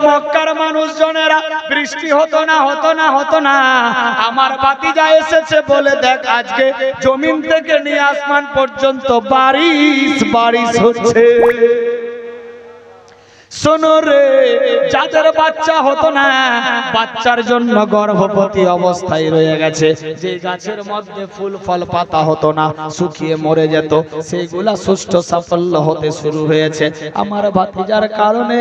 মক্কার মানুষজনেরা বৃষ্টি হতো না, আমার ভাতিজা এসেছে বলে দেখ আজকে জমিন থেকে নিয়ে আসমান পর্যন্ত বারিশ হচ্ছে। শোনো রে, যাদের বাচ্চা হতো না, বাচ্চার জন্য গর্ভবতী অবস্থায় রয়ে গেছে, যে গাছের মধ্যে ফুল ফল পাতা হতো না, শুকিয়ে মরে যেত, সেইগুলা সুষ্ঠু সাফল্য হতে শুরু হয়েছে আমার ভাতিজার কারণে।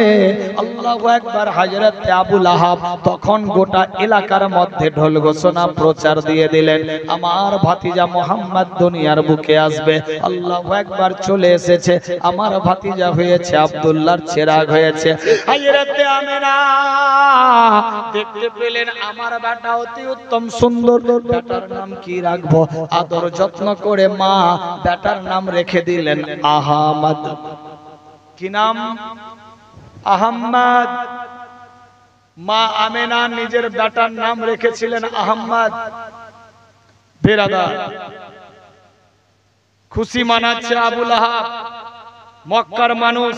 আল্লাহু আকবার। হযরত আবু লাহাব তখন গোটা এলাকার মধ্যে ঢোল ঘোষণা প্রচার দিয়ে দিলেন, আমার ভাতিজা মুহাম্মদ দুনিয়ার বুকে আসবে। আল্লাহু আকবার। চলে এসেছে, আমার ভাতিজা হয়েছে আব্দুল্লাহর চেরাগ হয়েছে। হযরতে আমেনা দেখতে পেলেন আমার বেটা অতি উত্তম সুন্দর, বেটার নাম কি রাখবো? আদর যত্ন করে মা বেটার নাম রেখে দিলেন আহমদ। কি নাম? আহমদ। মা আমেনা নিজের বেটার নাম রেখেছিলেন আহমদ। বেরাদার, খুশি মানাচ্ছে আবু লাহাব। মক্কার মানুষ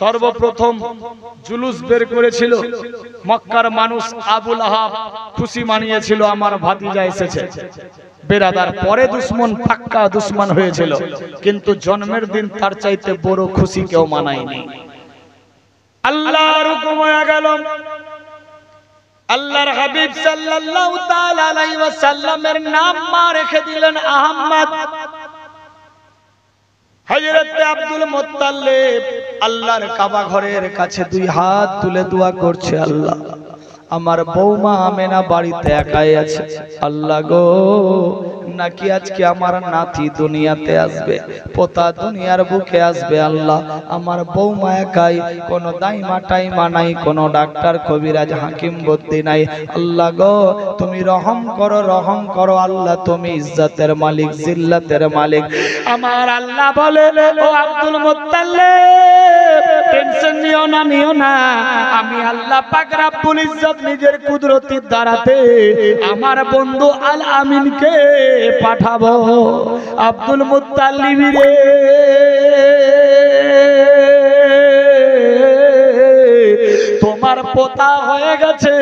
সর্বপ্রথম জুলুস বের করেছিল, মক্কার মানুষ আবু লাহাব খুশি মানিয়েছিল আমার ভাতিজা এসেছে। বেরাদার, পরে দুশ্মন, পাক্কা দুশ্মন হয়েছিল, কিন্তু জন্মের দিন তার চাইতে বড় খুশি কেউ মানায়নি। আল্লাহর হুকুম হয়ে গেল, আল্লাহর হাবিব সাল্লাল্লাহু তাআলা আলাইহি ওয়াসাল্লামের নাম মা রেখে দিলেন আহমদ। হযরত আব্দুল মুত্তালিব আল্লাহর কাবা ঘরের কাছে দুই হাত তুলে দোয়া করছে, আল্লাহ আমার বৌমা আমেনা বাড়িতে একাই আছে, আল্লাহ গো নাকি আজকে আমার নাতি দুনিয়াতে আসবে, পোতা দুনিয়ার বুকে আসবে, আল্লাহ আমার বৌমা একাই, কোনো দাইমা টাইমা নাই, কোনো ডাক্তার কবিরাজ হাকিম বুদ্ধি নাই, আল্লাহ গো তুমি রহম করো, আল্লাহ তুমি ইজ্জতের মালিক, জিল্লাতের মালিক। আমার আল্লাহ বলে, ও আব্দুল মুত্তালিব টেনশন নিও না, আমি আল্লাহ পাক রব্বুল ইজ্জত নিজের কুদরতির দ্বারাতে আমার বন্ধু আল আমিনকে পাঠাবো। আব্দুল মুত্তালিব রে, তোমার পোতা হয়ে গেছে,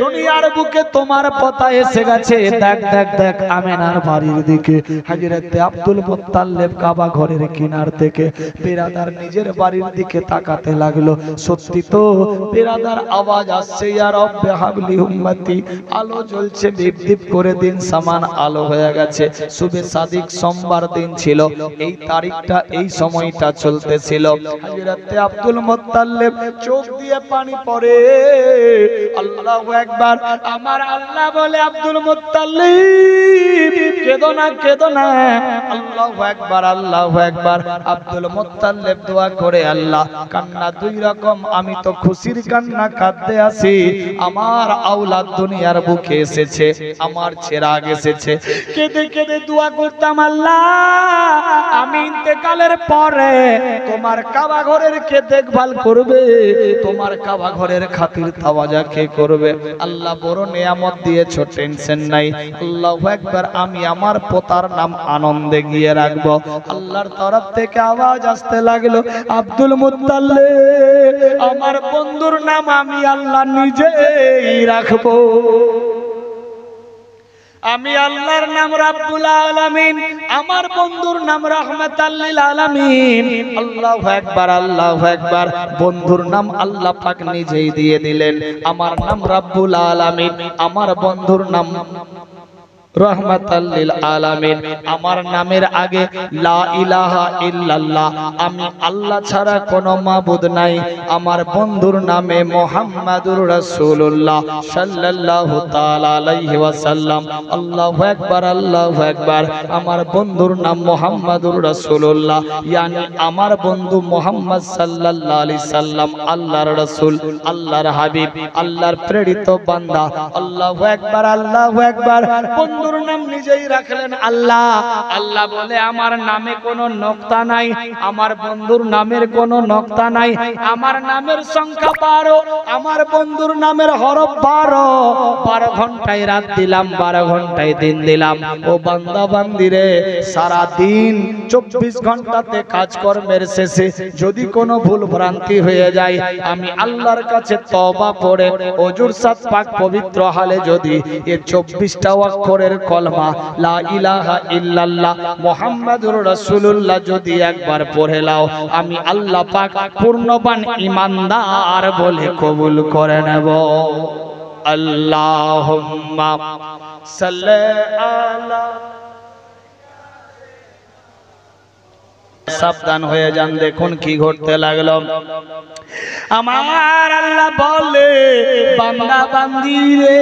দুনিয়ার বুকে তোমার পোতা এসে গেছে। দেখ দেখ দেখ আমেনার বাড়ির দিকে। হযরত আব্দুল মুত্তালিব কাবা ঘরের কিনার থেকে বেরাদার নিজের বাড়ির দিকে তাকাতে লাগলো। সত্যি তো বেরাদার আওয়াজ আসছে, ইয়া রব্বে হাবলি উম্মতি। আলো জ্বলছে দীপ দীপ করে, দিন সমান আলো হয়ে গেছে। শুভে সাদিক সোমবার দিন ছিল, এই তারিখটা এই সময়টা চলতেছিল। হযরত আব্দুল মুত্তালিব চোখ দিয়ে পানি পড়ে। আল্লাহু আকবার। আমার আল্লাহ বলে, আব্দুল মুত্তালিব কেঁদো না। আল্লাহু আকবার, আল্লাহু আকবার। আব্দুল মুত্তালিব দোয়া করে, আল্লাহ কান্না দুই রকম, আমি তো খুশির কান্না কাঁদতে আছি, আমার আওলাদ দুনিয়ার বুকে এসেছে, আমার চেরাগ এসেছে। কেঁদে কেঁদে দোয়া করতাম, আল্লাহ আমি ইন্তেকালের পরে তোমার কাবা ঘরের কে দেখভাল করবে, তোমার কাবা ঘরের খাতির তাওয়াজা কে করবে? আল্লাহ বড় নিয়ামত দিয়েছো, টেনশন নাই। আল্লাহু আকবার। আমি আমার পোতার নাম আনন্দে গিয়ে রাখবো। আল্লাহর তরফ থেকে আওয়াজ আসতে লাগলো, আব্দুল মুত্তালিব আমার বন্ধুর নাম আমি আল্লাহ নিজেই রাখবো। আমি আল্লাহর নাম রাব্বুল আলামিন, আমার বন্ধুর নাম রাহমাতাল লিল আলামিন। আল্লাহু আকবার, আল্লাহু আকবার। বন্ধুর নাম আল্লাহ পাক নিজেই দিয়ে দিলেন। আমার নাম রাব্বুল আলামিন, আমার বন্ধুর নাম রহমাতাল লিল আলামিন। আমার নামের আগে লা ইলাহা ইল্লাল্লাহ, আমি আল্লাহ ছাড়া কোনো মাবুদ নাই। আমার বন্ধুর নামে মুহাম্মাদুর রাসূলুল্লাহ সাল্লাল্লাহু তাআলা আলাইহি ওয়াসাল্লাম। আল্লাহু আকবার, আল্লাহু আকবার। আমার বন্ধুর নাম মুহাম্মাদুর রাসূলুল্লাহ, yani আমার বন্ধু মুহাম্মদ সাল্লাল্লাহু আলাইহি সাল্লাম আল্লাহর রাসূল, আল্লাহর হাবিব, আল্লাহর প্রেরিত বান্দা। আল্লাহু আকবার, আল্লাহু আকবার। বন্ধু বন্ধুর নাম নিজেই রাখলেন আল্লাহ। আল্লাহ বলে আমার নামে কোনো নকতা নাই, আমার বন্ধুর নামের কোনো নকতা নাই। আমার নামের সংখ্যা 12, আমার বন্ধুর নামের হরফ 12। 12 ঘন্টায় রাত দিলাম, 12 ঘন্টায় দিন দিলাম। ও বান্দা বান্দিরে, সারা দিন 24 ঘন্টাতে কাজকর্মের শেষে যদি কোনো ভুল ভ্রান্তি হয়ে যায়, আমি আল্লাহর কাছে তওবা করে ওজুর সাথ পাক পবিত্র হালে যদি এই 24টা অক্ষরের কলমা লা ইলাহা ইল্লাল্লাহ মুহাম্মাদুর রাসূলুল্লাহ যদি একবার পড়ে নাও, আমি আল্লাহ পাক পূর্ণবান ঈমানদার বলে কবুল করে নেব। আল্লাহুম্মা সাল্লি আলা। সাবধান হয়ে যান, দেখুন কি ঘটতে লাগলো। আমার আল্লাহ বলে বান্দা বান্দি রে,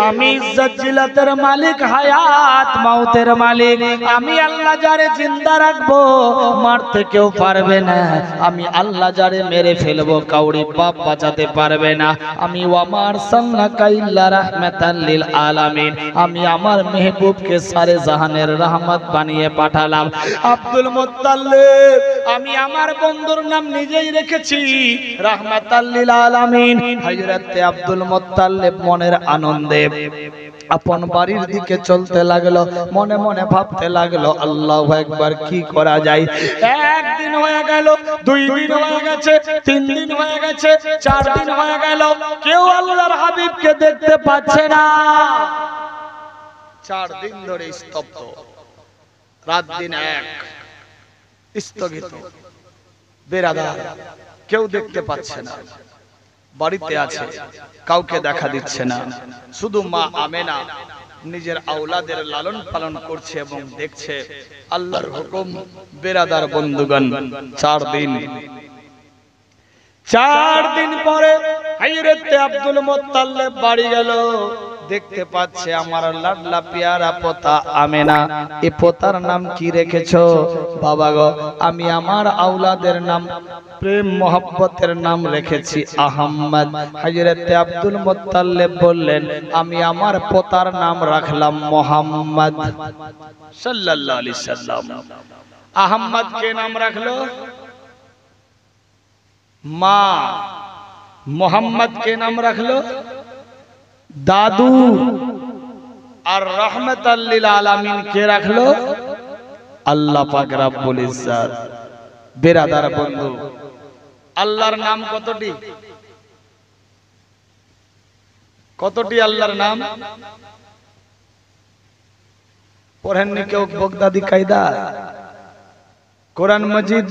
আমি ইজ্জত-জিলাতের মালিক, হায়াত মাউতের মালিক। আমি আল্লাহ যারে জিন্দা রাখবো মারতে কেউ পারবে না। আমি আল্লাহ যারে মেরে ফেলবো কাউরি বাপ বাঁচাতে পারবে না। আমি ওয়ামার সাল্লাকা ইল্লা রাহমাতাল লিল আলামিন। আমি আমার মেহবুবকে সারে জাহানের রহমত বানিয়ে পাঠালাম। আব্দুল মুত্তালিব, আমি আমার বন্ধুর নাম নিজেই রেখেছি রাহমাতাল লিল আলামিন। হযরত আব্দুল মুত্তালিব মনের আনন্দে আপন বাড়ির দিকে চলতে লাগলো, মনে মনে ভাবতে লাগলো আল্লাহু আকবার, কি করা যায়। একদিন হয়ে গেল, 2 দিন হয়ে গেছে, 3 দিন হয়ে গেছে, 4 দিন হয়ে গেল, কেউ আল্লাহর হাবিবকে দেখতে পাচ্ছে না। 4 দিন ধরে স্তব্ধ, রাত দিন এক স্থগিত। বেরাদার, কেউ দেখতে পাচ্ছে না, বাড়িতে আছে, কাউকে দেখা দিচ্ছে না। শুধু মা আমেনা নিজের আওলাদের লালন পালন করছে এবং দেখছে। আল্লাহর হুকুম। বেরাদার বন্ধুগণ, 4 দিন পরে হযরত আব্দুল মুত্তালিব বাড়ি গেল। দেখতে পাচ্ছে আমার লাডলা পেয়ারা পোতা আমেনা। এই পোতার নাম কি রেখেছো? বাবা গো, আমি আমার আওলাদের নাম, প্রেম মোহাব্বতের নাম রেখেছি আহম্মদ। হযরত আব্দুল মুত্তালিব বললেন, আমি আমার পোতার নাম রাখলাম মুহাম্মদ সাল্লাল্লাহু আলাইহি সাল্লাম। আহম্মদ কে নাম রাখলো? মা। মোহাম্মদ কে নাম রাখলো? দাদু। আর রাহমাতাল লিল আলামিন কে রাখলো? আল্লাহ পাক রব্বুল ইজ্জত। বেরাদার বন্ধু, আল্লাহর নাম কতটি? কতটি আল্লাহর নাম? পড়েননি কেউ বগদাদি কায়দা? কোরআন মাজিদ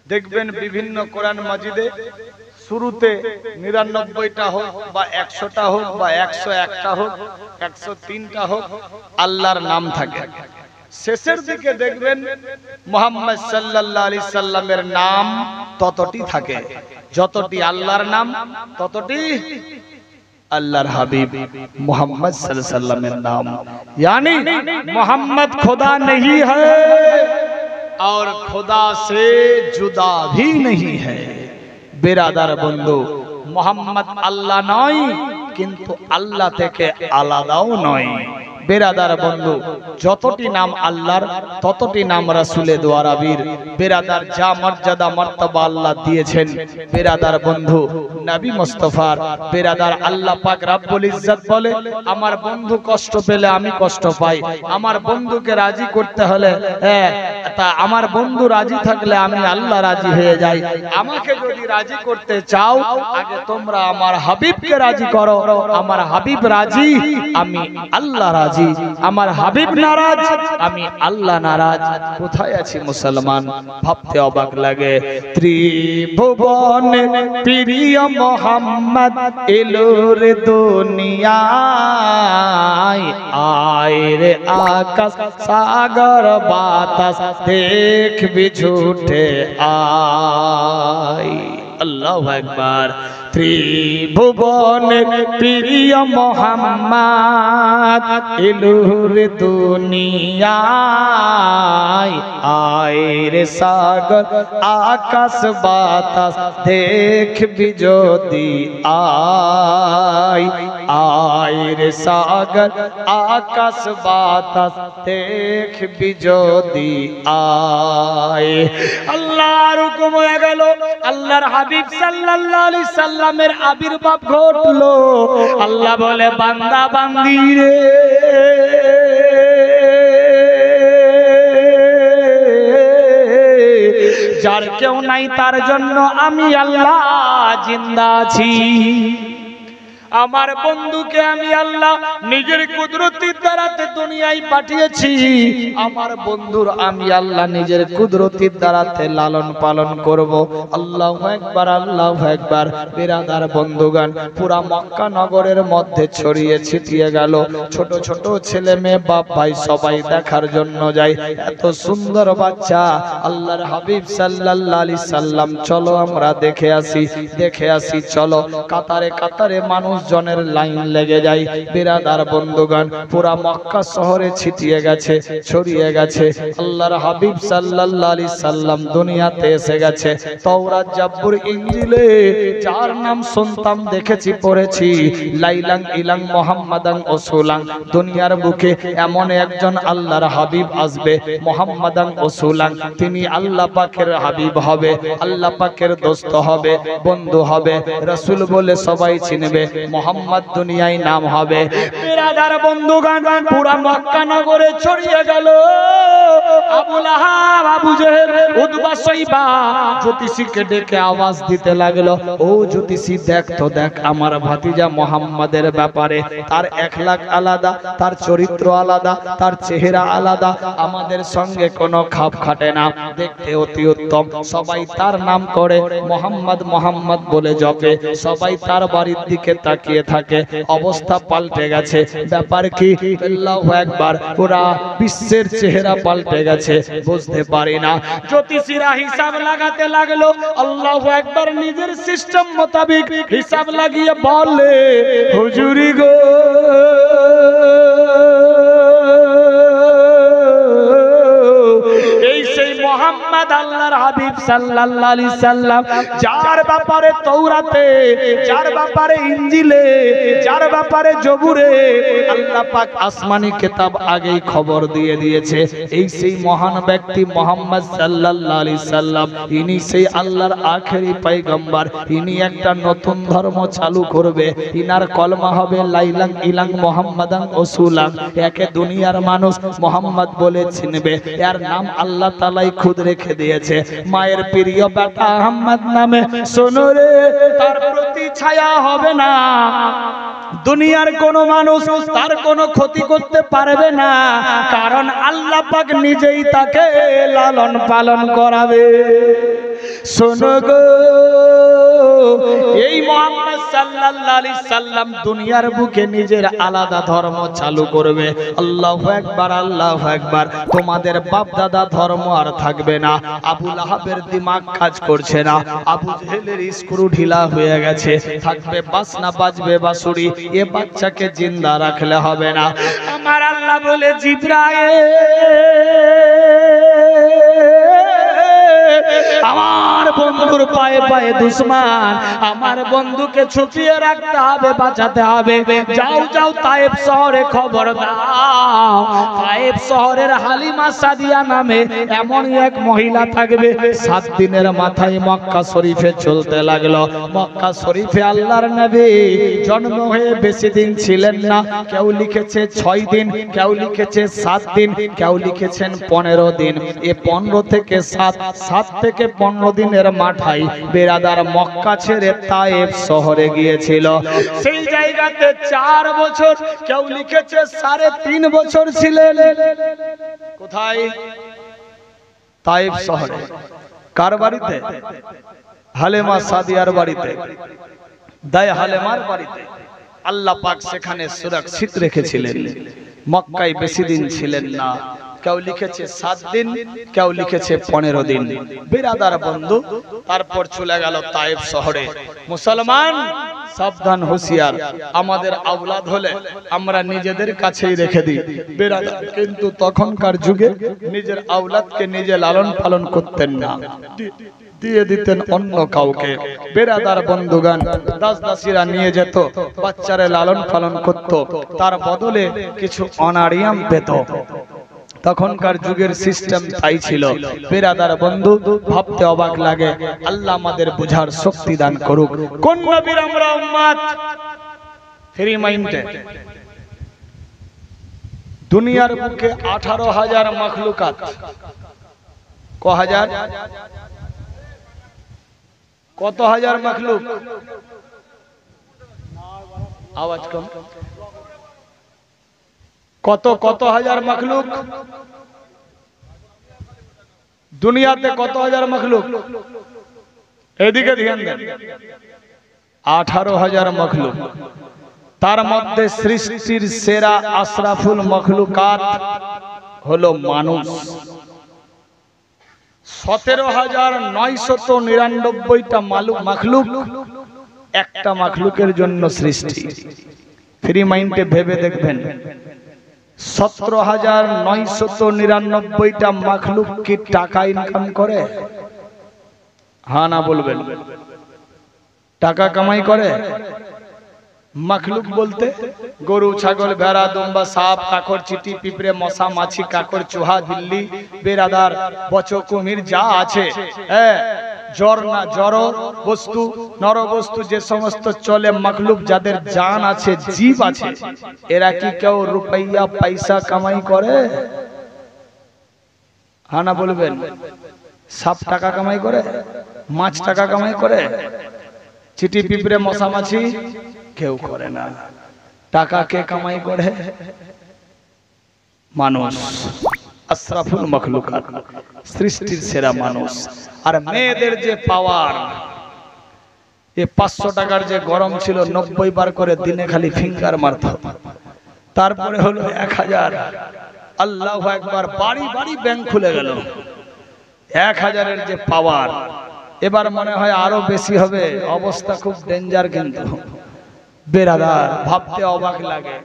দেখবেন, বিভিন্ন কোরআন মাজিদে শুরুতে 99টা হোক বা 100টা হোক বা 101টা হোক, 103টা হোক, আল্লাহর নাম থাকে। শেষের দিকে দেখবেন মুহাম্মদ সাল্লাল্লাহু আলাইহি সাল্লামের নাম ততটি থাকে। যতটি আল্লাহর নাম ততটি अल्लाह हबीब मोहम्मद सल्लल्लाहु अलैहि वसल्लम नाम, यानी मोहम्मद खुदा नहीं है और खुदा से जुदा भी नहीं है। बिरादर बंधु, मोहम्मद अल्लाह नय किन्तु अल्लाह থেকে আলাদাও নয়। बेरादार बंधु, যতটি नाम আল্লাহর ততটি नाम রাসূলের দোয়ারাবীর। बेरादार যা মর্যাদা মর্তবা আল্লাহ দিয়েছেন बेरादार बंधु নবী মুস্তাফার। बेरादार আল্লাহ পাক রব্বুল ইজ্জত বলে, আমার বন্ধু কষ্ট পেলে আমি কষ্ট পাই, আমার বন্ধুকে রাজি করতে হলে তা আমার বন্ধু রাজি থাকলে আমি আল্লাহ রাজি হয়ে যাই। আমাকে যদি রাজি করতে চাও আগে তোমরা আমার হাবিবকে রাজি করো। আমার হাবিব রাজি, আমি আল্লাহ রাজি। আমার হাবিব নারাজ, আমি আল্লাহ নারাজ। কোথায় আছি মুসলমান, ভাবতে অবাক লাগে। ত্রিভুবনে প্রিয় মোহাম্মদ এলো রে দুনিয়ায়, আয় রে আকাশ সাগর বাতাস দেখবি ছুটে আয়। আল্লাহু আকবার। ত্রিভুবনের প্রিয় মোহাম্মদ এলুরে দুনিয়ায় আয় রে সাগর আকাশ বাতাস দেখবি যদি আয় আয় রে সাগর আকাশ বাতাস দেখবি যদি আয় আল্লাহর হুকুম হয়ে গেল আল্লাহর হাবিব সাল্লাল্লাহু আলাইহি সাল্লামের আবির্ভাব ঘটলো আল্লাহ বলে বান্দা বান্দি রে যার কেউ নাই তার জন্য আমি আল্লাহ জিন্দা আছি আমার বন্ধুকে আমি আল্লাহ নিজের কুদরতির দ্বারাতে দুনিয়ায় পাঠিয়েছি আমার বন্ধুর আমি আল্লাহ নিজের কুদরতির দ্বারাতে লালন পালন করব আল্লাহু আকবার আল্লাহু আকবার বিরাদার বন্ধুগণ পুরা মক্কা নগরের মধ্যে ছড়িয়ে ছিটিয়ে গেল ছোট ছোট ছেলে মেয়ে বাপ ভাই সবাই দেখার জন্য যায় এত সুন্দর বাচ্চা আল্লাহর হাবিব সাল্লাল্লাহু আলাইহি সাল্লাম চলো আমরা দেখে আসি চলো কাতারে কাতারে মানুষ জনের লাইন লেগে যায় বিরাদার বন্ধুগণ পুরা মক্কা শহরে ছিটিয়ে গেছে ছড়িয়ে গেছে আল্লাহর হাবিব সাল্লাল্লাহু আলাইহি সাল্লাম দুনিয়াতে এসে গেছে তাওরাত জাবুর ইনজিলে যার নাম শুনতাম দেখেছি পড়েছি লাইলাং ইলাং মুহাম্মাদান রাসূলাং দুনিয়ার বুকে এমন একজন আল্লাহর হাবিব আসবে মুহাম্মাদান রাসূলাং তিনি আল্লাহ পাকের হাবিব হবে আল্লাহ পাকের দোস্ত হবে বন্ধু হবে রাসূল বলে সবাই চিনবে মোহাম্মদ দুনিয়ায় নাম হবে বিরাদার বন্ধুগণ পুরা মক্কা নগরে ছড়িয়ে গেল আবু লাহাব আবু জেহেল উতবা সাইবা জ্যোতিষীকে ডেকে আওয়াজ দিতে লাগলো ও জ্যোতিষী দেখ তো দেখ আমার ভাতিজা মোহাম্মদের ব্যাপারে তার এখলাক আলাদা তার চরিত্র আলাদা তার চেহারা আলাদা আমাদের সঙ্গে কোনো খাপ খাটে না দেখতে অতি উত্তম সবাই তার নাম করে মোহাম্মদ মোহাম্মদ বলে জপে সবাই তার বাড়ির দিকে তাকিয়ে থাকে অবস্থা পাল্টে গেছে ব্যাপার কি আল্লাহু আকবার পুরা বিশ্বের চেহারা পাল্টে গেছে বুঝতে পারি না জ্যোতিষীরা হিসাব লাগাতে লাগলো আল্লাহু আকবার নিজের সিস্টেম মোতাবেক হিসাব লাগিয়ে বলে হুজুরি গো এই সেই মোহাম্মদ আল্লাহর হাবিব সাল্লাল্লাহু আলাইহি সাল্লাম যার ব্যাপারে তাওরাতে যার ব্যাপারে ইনজিলে যার ব্যাপারে জবুরে আল্লাহ পাক আসমানি কিতাব আগেই খবর দিয়ে দিয়েছে এই সেই মহান ব্যক্তি মোহাম্মদ সাল্লাল্লাহু আলাইহি সাল্লাম ইনি সেই আল্লাহর আখেরি পয়গম্বর ইনি একটা নতুন ধর্ম চালু করবে ইনার কলমা হবে লাইলাং ইলাং মুহাম্মাদান রাসূলাং একে দুনিয়ার মানুষ মোহাম্মদ বলে চিনবে এর নাম আল্লাহ তাআলাই খুদ রেখে দিয়েছে মায়ের প্রিয় বেটা আহমদ নামে শোনো রে তার প্রতি ছায়া হবে না দুনিয়ার কোন মানুষ তার কোনো ক্ষতি করতে পারবে না কারণ আল্লাহ পাক নিজেই তাকে লালন পালন করাবে শোনো গো এই মুহাম্মদ সাল্লাল্লাহু আলাইহি সাল্লাম দুনিয়ার বুকে নিজের আলাদা ধর্ম চালু করবে আল্লাহু আকবার আল্লাহু আকবার তোমাদের বাপ দাদা ধর্ম আর থাকবে না আবু লাহাবের দিমাগ কাজ করছে না আবু জেহেলের স্ক্রু ঢিলা হয়ে গেছে থাকবে বাসনা বাজবে বাঁশুরি এ বাচ্চাকে জিন্দা রাখলে হবে না আমার আল্লাহ বলে জিবরাইল আমার বন্ধুর পায়ে পায়ে দুশমন আমার বন্ধুকে ছুপিয়ে রাখতে হবে বাঁচাতে হবে যাও যাও তায়েব শহরে খবর দাও তায়েব শহরের হালিমা সাদিয়া নামে এমন এক মহিলা থাকবে 7 দিনের মাথায় মক্কা শরীফে চলতে লাগলো মক্কা শরীফে আল্লাহর নবী জন্ম হয়ে বেশি দিন ছিলেন না কেউ লিখেছে 6 দিন কেউ লিখেছে 7 দিন কেউ লিখেছেন 15 দিন এ 15 থেকে 7 থেকে 15 দিনের মাথায় বেরাদার মক্কা ছেড়ে তায়েব শহরে গিয়েছিল সেই জায়গাতে 4 বছর কেউ লিখেছে 3.5 বছর ছিলেন কোথায় তায়েব শহরে কার বাড়িতে হালেমা সাদিয়ার বাড়িতে দায় হালেমার বাড়িতে আল্লাহ পাক সেখানে সুরক্ষিত রেখেছিলেন মক্কায় বেশি দিন ছিলেন না কেউ লিখেছে 7 দিন, কেউ লিখেছে 15 দিন। বিরাদার বন্ধু, তারপর চলে গেল তায়েফ শহরে। মুসলমান সাবধান, হুঁশিয়ার, আমাদের আওলাদ হলে আমরা নিজেদের কাছেই রেখে দিই বিরাদার, কিন্তু তখনকার যুগে নিজের আওলাদকে নিজে লালন পালন করতেন না, দিয়ে দিতেন অন্য কাউকে। বেরাদার বন্ধুগান, দাস দাসীরা নিয়ে যেত, বাচ্চারে লালন পালন করত, তার বদলে কিছু অনারিয়াম পেত। তখনকার যুগের সিস্টেম তাই ছিল। বেরাদার বন্ধু, ভাবতে অবাক লাগে। আল্লাহ আমাদের বুঝার শক্তি দান করুক। কোন নবীর আমরা উম্মত? ফ্রি মাইন্ডে দুনিয়ার বুকে 18,000 মাখলুকাত। ক হাজার? কত হাজার মাখলুক? আওয়াজ কম। কত কত হাজার মাখলুক দুনিয়াতে? কত হাজার মাখলুক? এদিকে ধ্যান দেন। 18,000 মাখলুক। তার মধ্যে সৃষ্টির সেরা আশরাফুল মাখলুকাত হলো মানুষ। 17,999টা মাখলুক একটা মাখলুকের জন্য সৃষ্টি। ফ্রি মাইন্ডে ভেবে দেখবেন, 17,999টা মাখলুক কি টাকা ইনকাম করে? হ্যাঁ না বলবেন? টাকা কামাই করে? মাখলুক বলতে গরু, ছাগল, ভেড়া, দুম্বা, সাপ, কাকড়, চিটি, পিঁপড়ে, মশা, মাছি, কাকড়, চুহা, বিল্লি, বেরাদার, বচো, কুমির যা আছে, জড় বস্তু, নর বস্তু, যে সমস্ত চলে মাখলুক, যাদের জান আছে, জীব আছে, এরা কি কেউ রুপইয়া পয়সা কামাই করে? হ্যাঁ না বলবেন? সাপ টাকা কামাই করে? মাছ টাকা কামাই করে? চিটি, পিঁপড়ে, মশা, মাছি কেউ করে না। টাকা কে কামাই করে? মানুষ। আশরাফুল মাখলুকাত, সৃষ্টির সেরা মানুষ। আর মেয়েদের যে পাওয়ার, এ 500 টাকার যে গরম ছিল 90 বার করে দিনে খালি ফিঙ্গার মারত। তারপরে হলো 1000। আল্লাহু আকবার, বাড়ি বাড়ি ব্যাংক খুলে গেল। 1000-এর যে পাওয়ার, এবার মনে হয় আরো বেশি হবে। অবস্থা খুব ডেঞ্জার। কিন্তু বেরাদার, ভাবতে অবাক লাগে,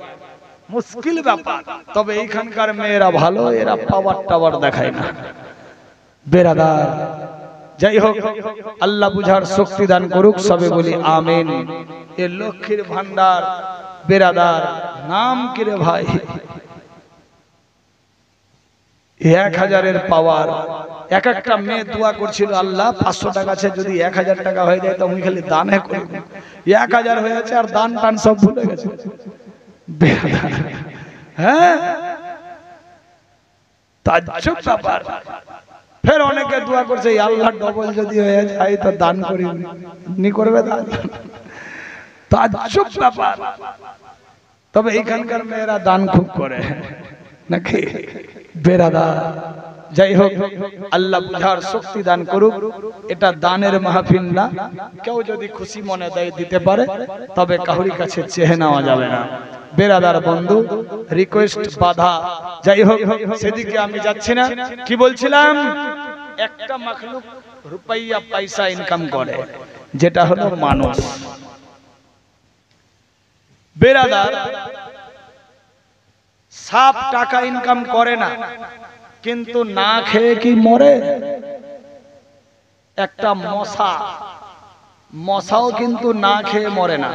মুশকিল ব্যাপার। তবে এইখানকার মেয়েরা ভালো, এরা পাওয়ার টাওয়ার দেখায় না। বেরাদার, যাই হোক, আল্লাহ বুঝার শক্তি দান করুক, সবে বলি আমিন। এ লক্ষ্মীর ভান্ডার বেরাদার, নাম কি রে ভাই? 1000-এর পাওয়ার। এক একটা মেয়ে দোয়া করছিল, আল্লাহ 500 টাকা আছে, যদি 1000 টাকা হয়ে যায় তো আমি খালি দানে করব। 1000 হয়েছে আর দান টান সব ভুলে গেছে। হ্যাঁ, তাজ্জব ব্যাপার। ফের অনেকে দোয়া করছে, আল্লাহ ডবল যদি হয়ে যায় তো দান করি, নি করবে দান। তাজ্জব ব্যাপার। তবে এইখানকার মেয়েরা দান খুব করে নাকি? বেরাদার, যাই হোক, আল্লাহ বুঝার শক্তি দান করুক। এটা দানের মাহফিল না। কেউ যদি খুশি মনে দেয় দিতে পারে, তবে কাউরি কাছে চেয়ে নেওয়া যাবে না। বেরাদার বন্ধু, রিকোয়েস্ট বাধা। যাই হোক, সেদিকে আমি যাচ্ছি না। কি বলছিলাম? একটা মাখলুক রুপইয়া পয়সা ইনকাম করে, যেটা হলো মানুষ। বেরাদার, সাপ টাকা ইনকাম করে না, কিন্তু না খেয়ে কি মরে? একটা মশাও কিন্তু না খেয়ে মরে না।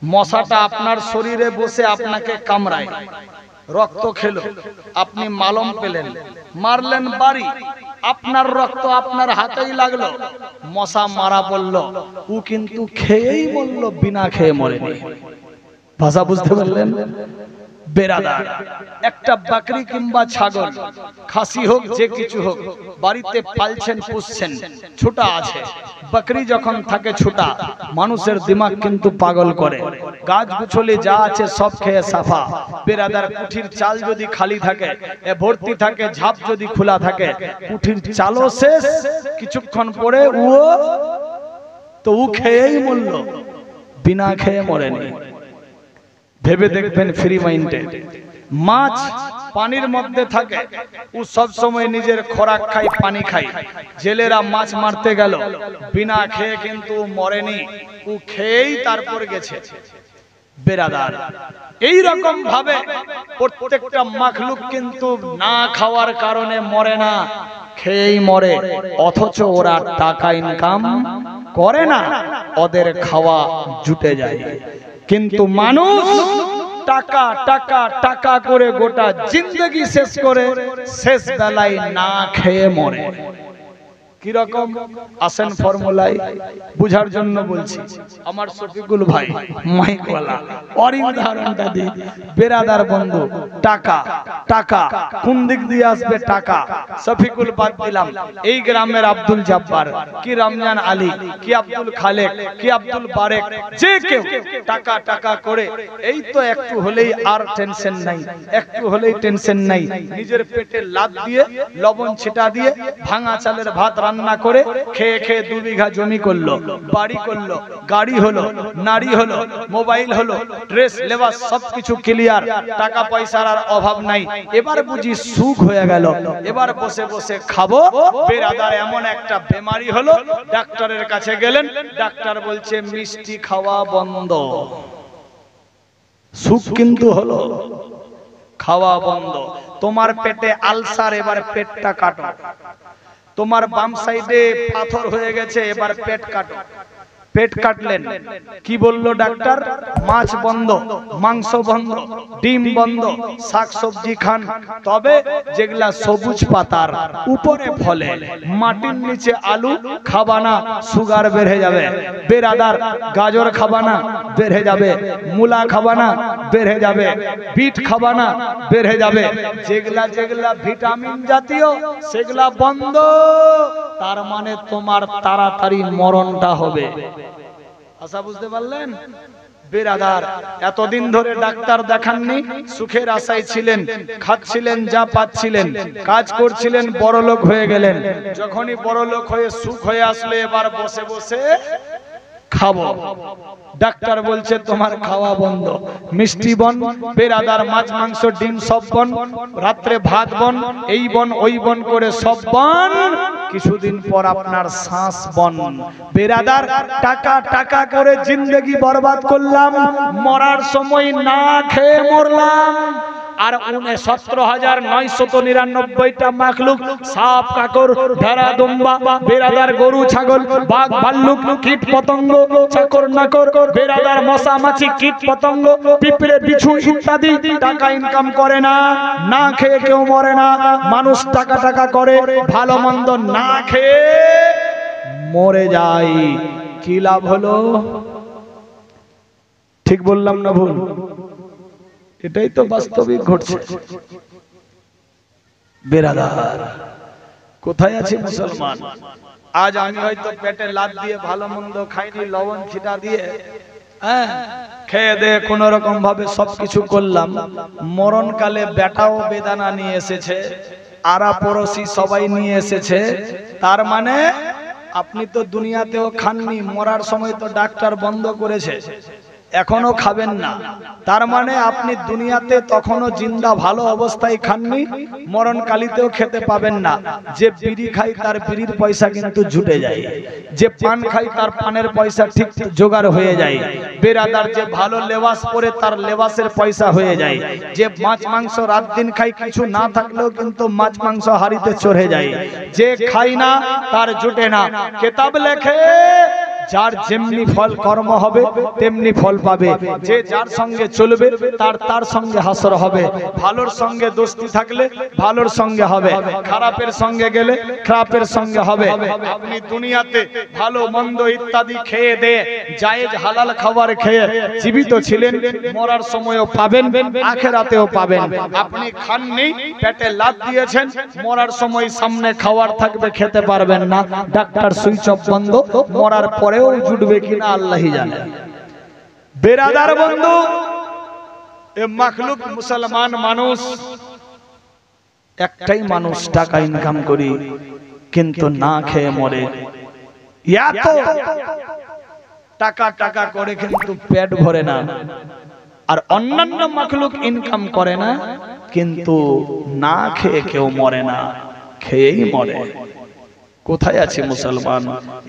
মশাটা আপনার শরীরে বসে আপনাকে কামড়ায়, রক্ত খেলো, আপনি মালম পেলেন, মারলেন বাড়ি, আপনার রক্ত আপনার হাতেই লাগলো, মশা মারা পড়লো, ও কিন্তু খেয়েই মরলো, বিনা খেয়ে মরেনি। ভাষা বুঝতে পারলেন? বেরাদার, একটা বাকরি কিংবা ছাগল, খাসি হোক যে কিছু হোক, বাড়িতে পালছেন, পুষছেন, ছোটা আছে। বাকরি যখন থাকে ছোটা, মানুষের দিমাগ কিন্তু পাগল করে। গাছ গুছলে যা আছে সব খেয়ে সাফা। বেরাদার, কুঠির চাল যদি খালি থাকে, ভর্তি থাকে, ঝাপ যদি খোলা থাকে, কুঠির চালও শেষ, কিছুক্ষণ পরে ও খেয়েই মরল, বিনা খেয়ে মরেনি। ভেবে দেখবেন ফ্রি মাইন্ডে। মাছ পানির মধ্যে থাকে, ও সব সময় নিজের খোরাক খায়, পানি খায়। জেলেরা মাছ মারতে গেল, বিনা খেয়ে কিন্তু মরেনি, ও খেয়েই তারপর গেছে। বেরাদার, এই রকম ভাবে প্রত্যেকটা মাখলুক কিন্তু না খাওয়ার কারণে মরে না, খেয়েই মরে। অথচ ওরা টাকা ইনকাম করে না, ওদের খাওয়া জুটে যায়। কিন্তু মানুষ টাকা টাকা টাকা করে গোটা জিন্দগি শেষ করে শেষ বেলায় না খেয়ে মরে। কিরকম আসেন ফর্মুলায় বুঝার জন্য বলছি। আমার শফিকুল ভাই মাইকওয়ালা অরিন্ধারণটা দি। বেরাদার বন্ধু, টাকা টাকা কোন দিক দিয়ে আসবে? টাকা। শফিকুল বাদ দিলাম, এই গ্রামের আব্দুল জব্বার কি রমজান আলী কি আব্দুল খালেক কি আব্দুল বারেক, যে কেউ টাকা টাকা করে এই তো একটু হলেই আর টেনশন নাই, একটু হলেই টেনশন নাই। নিজের পেটে লাত দিয়ে লবণ ছিটা দিয়ে ভাঙা চালের ভাত রান্না করে খেয়ে খেয়ে 2 বিঘা জমি করলো, বাড়ি করলো, গাড়ি হলো, নারী হলো, মোবাইল হলো, ড্রেস লেবাস সবকিছু ক্লিয়ার, টাকা পয়সার আর অভাব নাই। এবার বুঝি সুখ হয়ে গেল, এবার বসে বসে খাবো। বেরাদার এমন একটা বেমারি হলো, ডাক্তারের কাছে গেলেন, ডাক্তার বলছে মিষ্টি খাওয়া বন্ধ। সুখ কিন্তু হলো, খাওয়া বন্ধ। তোমার পেটে আলসার, এবার পেটটা কাটো। তোমার বাম সাইডে পাথর হয়ে গেছে, এবার পেট কাটো। পেট কাটলেন, কি বললো ডাক্তার? মাছ বন্ধ, মাংস বন্ধ, ডিম বন্ধ, শাকসবজি খান, তবে যেগুলা সবুজ পাতার উপরে ফলে, মাটির নিচে আলু খাবা না, সুগার বেড়ে যাবে। বেরাদার, গাজর খাবা না, বেড়ে যাবে। মূলা খাবা না, বেড়ে যাবে। বিট খাবা না, বেড়ে যাবে। যেগুলা যেগুলা ভিটামিন জাতীয় সেগুলা বন্ধ। তার মানে তোমার তাড়াতাড়ি মরণটা হবে। আশা বুঝতে পারলেন? বেরাদার, এতদিন ধরে ডাক্তার দেখাননি, সুখের আশায় ছিলেন, খাচ্ছিলেন যা পাচ্ছিলেন, কাজ করছিলেন, বড়লোক হয়ে গেলেন। যখনই বড়লোক হয়ে সুখ হয়ে আসলে, এবার বসে বসে খাবো। ডাক্তার বলছে তোমার খাওয়া বন্ধ। মিষ্টি বন, বেরাদার, মাছ মাংস ডিম সব বন, রাত্রে ভাত বন, এই বন ওই বন করে সব বন। কিছুদিন পর আপনার শ্বাস বন। বেরাদার, টাকা টাকা করে জিন্দগি বরবাদ করলাম, মরার সময় না খেয়ে মরলাম। আর 17,999টা মাখলুক, সাপ কাকর ভেড়া দুম্বা, বেরাদার গরু ছাগল বাঘ ভাল্লুক কীট পতঙ্গ চাকর নাকর, বেরাদার মশা মাছি কীট পতঙ্গ পিঁপড়ে বিছু ইত্যাদি টাকা ইনকাম করে না, না খেয়ে কেউ মরে না। মানুষ টাকা টাকা করে ভালো মন্দ না খেয়ে মরে যায়। কি লাভ হলো? ঠিক বললাম না ভুল? এটাই তো বাস্তবিক ঘটছে। বেরাদার, কোথায় আছে মুসলমান? আজ আমি হয়তো পেটে লাত দিয়ে ভালো মন্দ খাইনি, লবণ ছিটা দিয়ে খেয়ে দে কোন রকম ভাবে সবকিছু করলাম। মরণকালে বেটাও বেদানা নিয়ে এসেছে, আরা পড়োশি সবাই নিয়ে এসেছে। তার মানে আপনি তো দুনিয়াতেও খাননি, মরার সময় তো ডাক্তার বন্ধ করেছে, এখনো খাবেন না। তার মানে আপনি দুনিয়াতে তখনও জিন্দা ভালো অবস্থায় খাননি, মরণকালীতেও খেতে পাবেন না। যে বিড়ি খায় তার বিড়ির পয়সা কিন্তু জুটে যায়, যে পান খায় তার পানের পয়সা ঠিক জোগাড় হয়ে যায়। বেরাদার, যে ভালো লেবাস পরে তার লেবাসের পয়সা হয়ে যায়। যে মাছ মাংস রাত দিন খায়, কিছু না থাকলেও কিন্তু মাছ মাংস হাড়িতে চড়ে যায়। যে খায় না তার জুটে না। কিতাব লেখে যার যেমনি ফল কর্ম হবে তেমনি ফল পাবে। যে যার সঙ্গে চলবে তার তার সঙ্গে হাসর হবে। ভালোর সঙ্গে দোস্তি থাকলে ভালোর সঙ্গে হবে, খারাপের সঙ্গে গেলে খারাপের সঙ্গে হবে। আপনি দুনিয়াতে ভালো মন্দ ইত্যাদি খেয়ে দে জায়েজ হালাল খাবার খেয়ে জীবিত ছিলেন, মরার সময়ও পাবেন, আখেরাতেও পাবেন। আপনি খাননি, পেটে লাত দিয়েছেন, মরার সময় সামনে খাওয়ার থাকবে, খেতে পারবেন না। ডাক্তার সুইচ অফ বন্ধ, মরার পরেও জুটবে কিনা আল্লাহই জানে। বেরাদার বন্ধু, এ মাখলুক মুসলমান মানুষ, একটাই মানুষ টাকা ইনকাম করি কিন্তু না খেয়ে মরে। এত টাকা টাকা করে কিন্তু পেট ভরে না। আর অন্যান্য মাখলুক ইনকাম করে না, কিন্তু না খেয়ে কেউ মরে না, খেয়েই মরে। কোথায় আছে মুসলমান?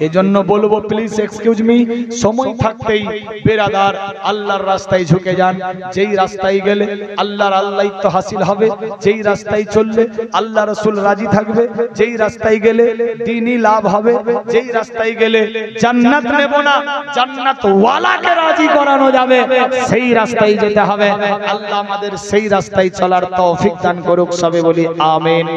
এজন্য বলবো প্লিজ এক্সকিউজ মি, সময় থাকতেই বেরাদার আল্লাহর রাস্তায় ঝুঁকে যান। যেই রাস্তায় গেলে আল্লাহর আল্লাহিত্ব হাসিল হবে, যেই রাস্তায় চললে আল্লাহ রাসূল রাজি থাকবে, যেই রাস্তায় গেলে দ্বীনই লাভ হবে, যেই রাস্তায় গেলে জান্নাত নেব না জান্নাত ওয়ালাকে রাজি করানো যাবে, সেই রাস্তায় যেতে হবে। আল্লাহ আমাদের সেই রাস্তায় চলার তৌফিক দান করুক, সবে বলি আমিন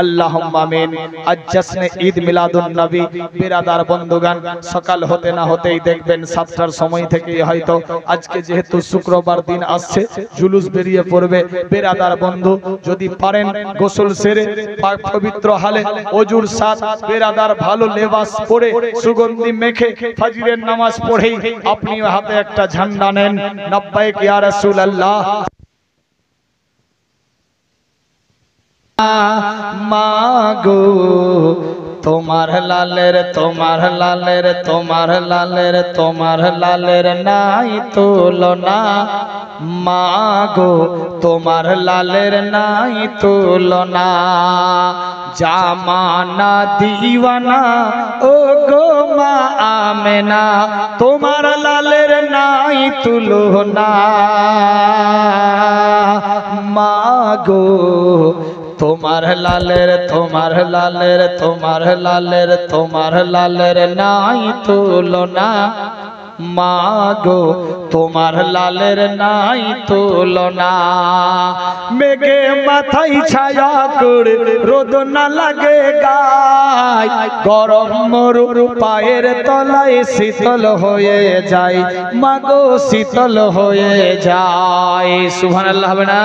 আল্লাহুম্মা আমিন। আজ জশ্নে ঈদ মিলাদুন নবী বিরাদার বন্ধুগান, সকাল হতে না হতেই দেখবেন 7টার সময় থেকে হয়তো আজকে যেহেতু শুক্রবার দিন আসছে জুলুস বেরিয়ে পড়বে। বিরাদার বন্ধু যদি পারেন গোসল সেরে পাক পবিত্র হালে ওজুর সাথ বিরাদার ভালো লেবাস পরে সুগন্ধি মেখে ফজরের নামাজ পড়েই আপনি হাতে একটা ঝান্ডা নেন, লব্বাইক ইয়া রাসূলুল্লাহ। মাগো তোমার লালের তোমার লালের তোমার লালের তোমার লালের নাই তুলনা, মাগো তোমার লালের নাই তুলনা। জামানা দিওয়ানা ও গো মা আমেনা, তোমার লালের নাই তুলনা। মাগো তোমার লালের তোমার লালের তোমার লালের তোমার লালের নাই তুলনা, মাগো তোমার লালের নাই তুলনা। মেঘে মাথায় ছায়া করে রোদ না লাগে গায়, গরম মরু পায়ের তলায় শীতল হয়ে যায়, মাগো শীতল হয়ে যায়। সুবহানাল্লাহ হবে না?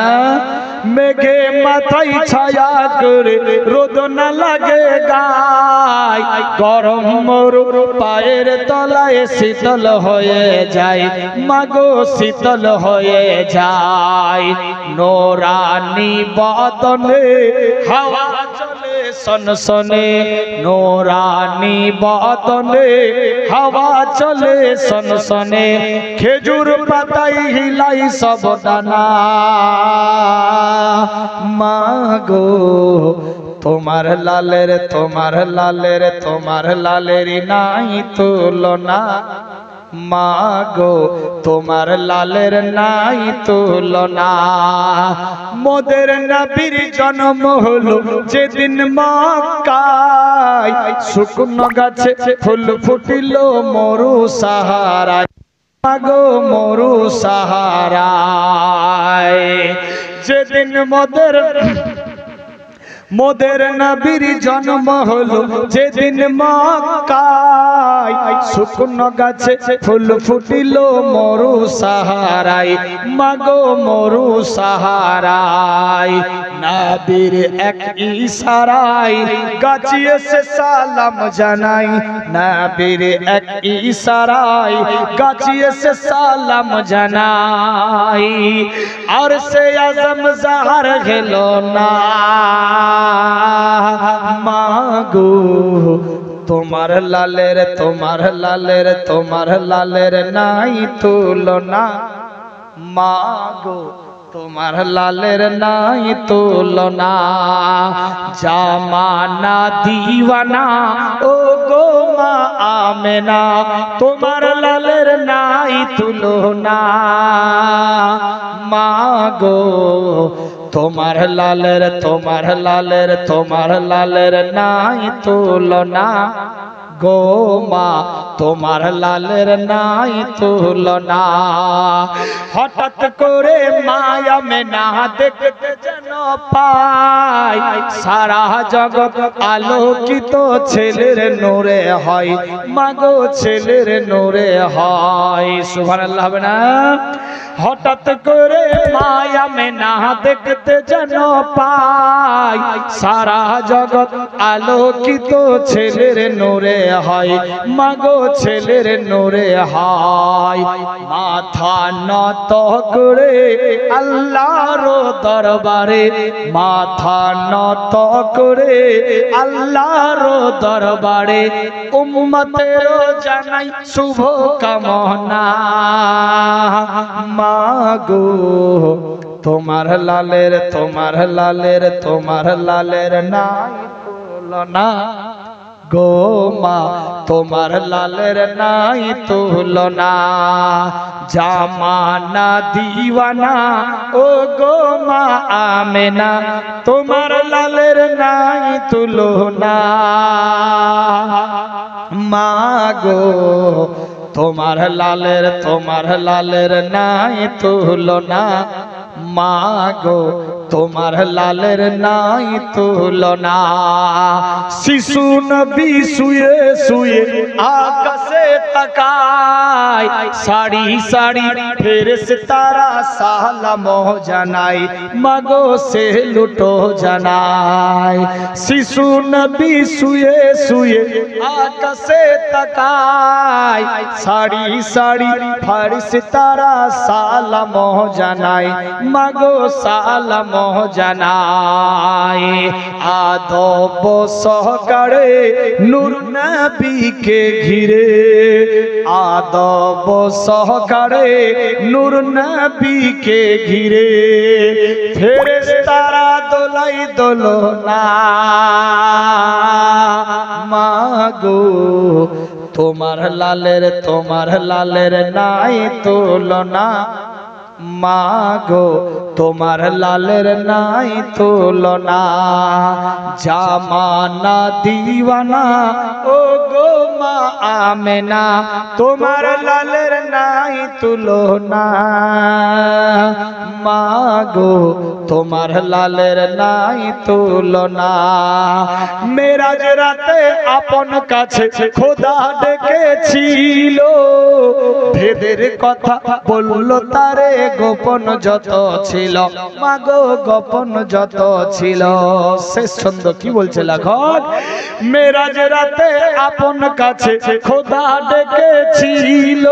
মেঘে মাথায় ছায়া করে রোদ না লাগে গায়, গরম মরু পায়ের তলায় শীতল হয়ে যায়, মাগো শীতল হয়ে যায়। নোরানি বদনে হাওয়া চলে সনসনে, নোরানি বদনে হাওয়া চলে সনসনে, খেজুর পাতায় হিলাই সব দানা। মাগো তোমার লালের তোমার লালের তোমার লালের নাই তুলনা, মাগো তোমার লালের নাই তুলনা। মোদের নবীর জন্ম হলো যেদিন মক্কায়, শুকনো গাছে ফুল ফুটিল মরু সাহারায়, মাগো মরু সাহারায়। যেদিন মোদের নবীর জন্ম হলো যেদিন মক্কায়, শুকনো গাছে ফুল ফুটিল মরু সাহারায়, মাগো মরু সাহারায়। নবীর এক ইশারায় গাছে এসে সালাম জানাই, নবীর এক ইশারায় গাছে এসে সালাম জানাই। আর সে আজম জাহার গেল না, মাগো তোমার লালের তোমার লালের তোমার লালের নাই তুলনা, মাগো তোমার লালের নাই তুলনা। জামানা দিওয়ানা ও গো মা আমেনা, তোমার লালের নাই তুলনা, মাগো তোমার লালের তোমার লালের তোমার লালের নাই তুলনা, গো মা তোমার লালের নাই তুলনা। হঠাৎ করে মায়া মেনা দেখতে যেন পাই, সারা জগৎ আলোকিত ছেলের নূরে হয়, মাগো ছেলের নূরে হয়। সুবহানাল্লাহ হবে না? হঠাৎ করে মায়া মেনা দেখতে যেন পাই, সারা জগৎ আলোকিত ছেলের নূরে হয়, মাগো ছেলের নূরে হয়। মাথা নত করে আল্লাহর দরবারে, মাথা নত করে আল্লাহর দরবারে, উম্মতের জানাই শুভ কামনা। মাগো তোমার লালের নাই তুলনা গো মা তোমার লালের নাই তুলনা জামানা দিওয়ানা ও গো মা আমেনা তোমার লালের নাই তুলনা মা গো তোমার লালের নাই তুলনা মা গো তোমার লালের নাই তুলনা শিশু নবী শুয়ে শুয়ে আকাশে তাকায় সারি সারি ফেরেশতারা সালাম জানায় মাগো সে লুটো জানায় শিশু নবী শুয়ে শুয়ে আকাশে তাকায় সারি সারি ফেরেশতারা সালাম জানায় মাগো সালাম জানায় আদব সহকারে নূর নবীকে ঘিরে আদব সহকারে নূর নবীকে ঘিরে ফেরেশতারা দোলাই দোলনা মাগো তোমার লালের নাই তুলনা মাগো তোমার লালের নাই তুলনা জামানা দিওয়ানা ও গো মা আমেনা তোমার লালের নাই তুলনা মাগো তোমার লালের নাই তুলনা মেরাজ রাতে আপন কাছে খোদা ডেকেছিল ভেদের কথা বলল তারে গোপন যত ছিল মাগো গোপন যত ছিল শেষ ছন্দ কি বলছে লেখক মেরাজ রাতে আপন কাছে খোদা ডেকেছিল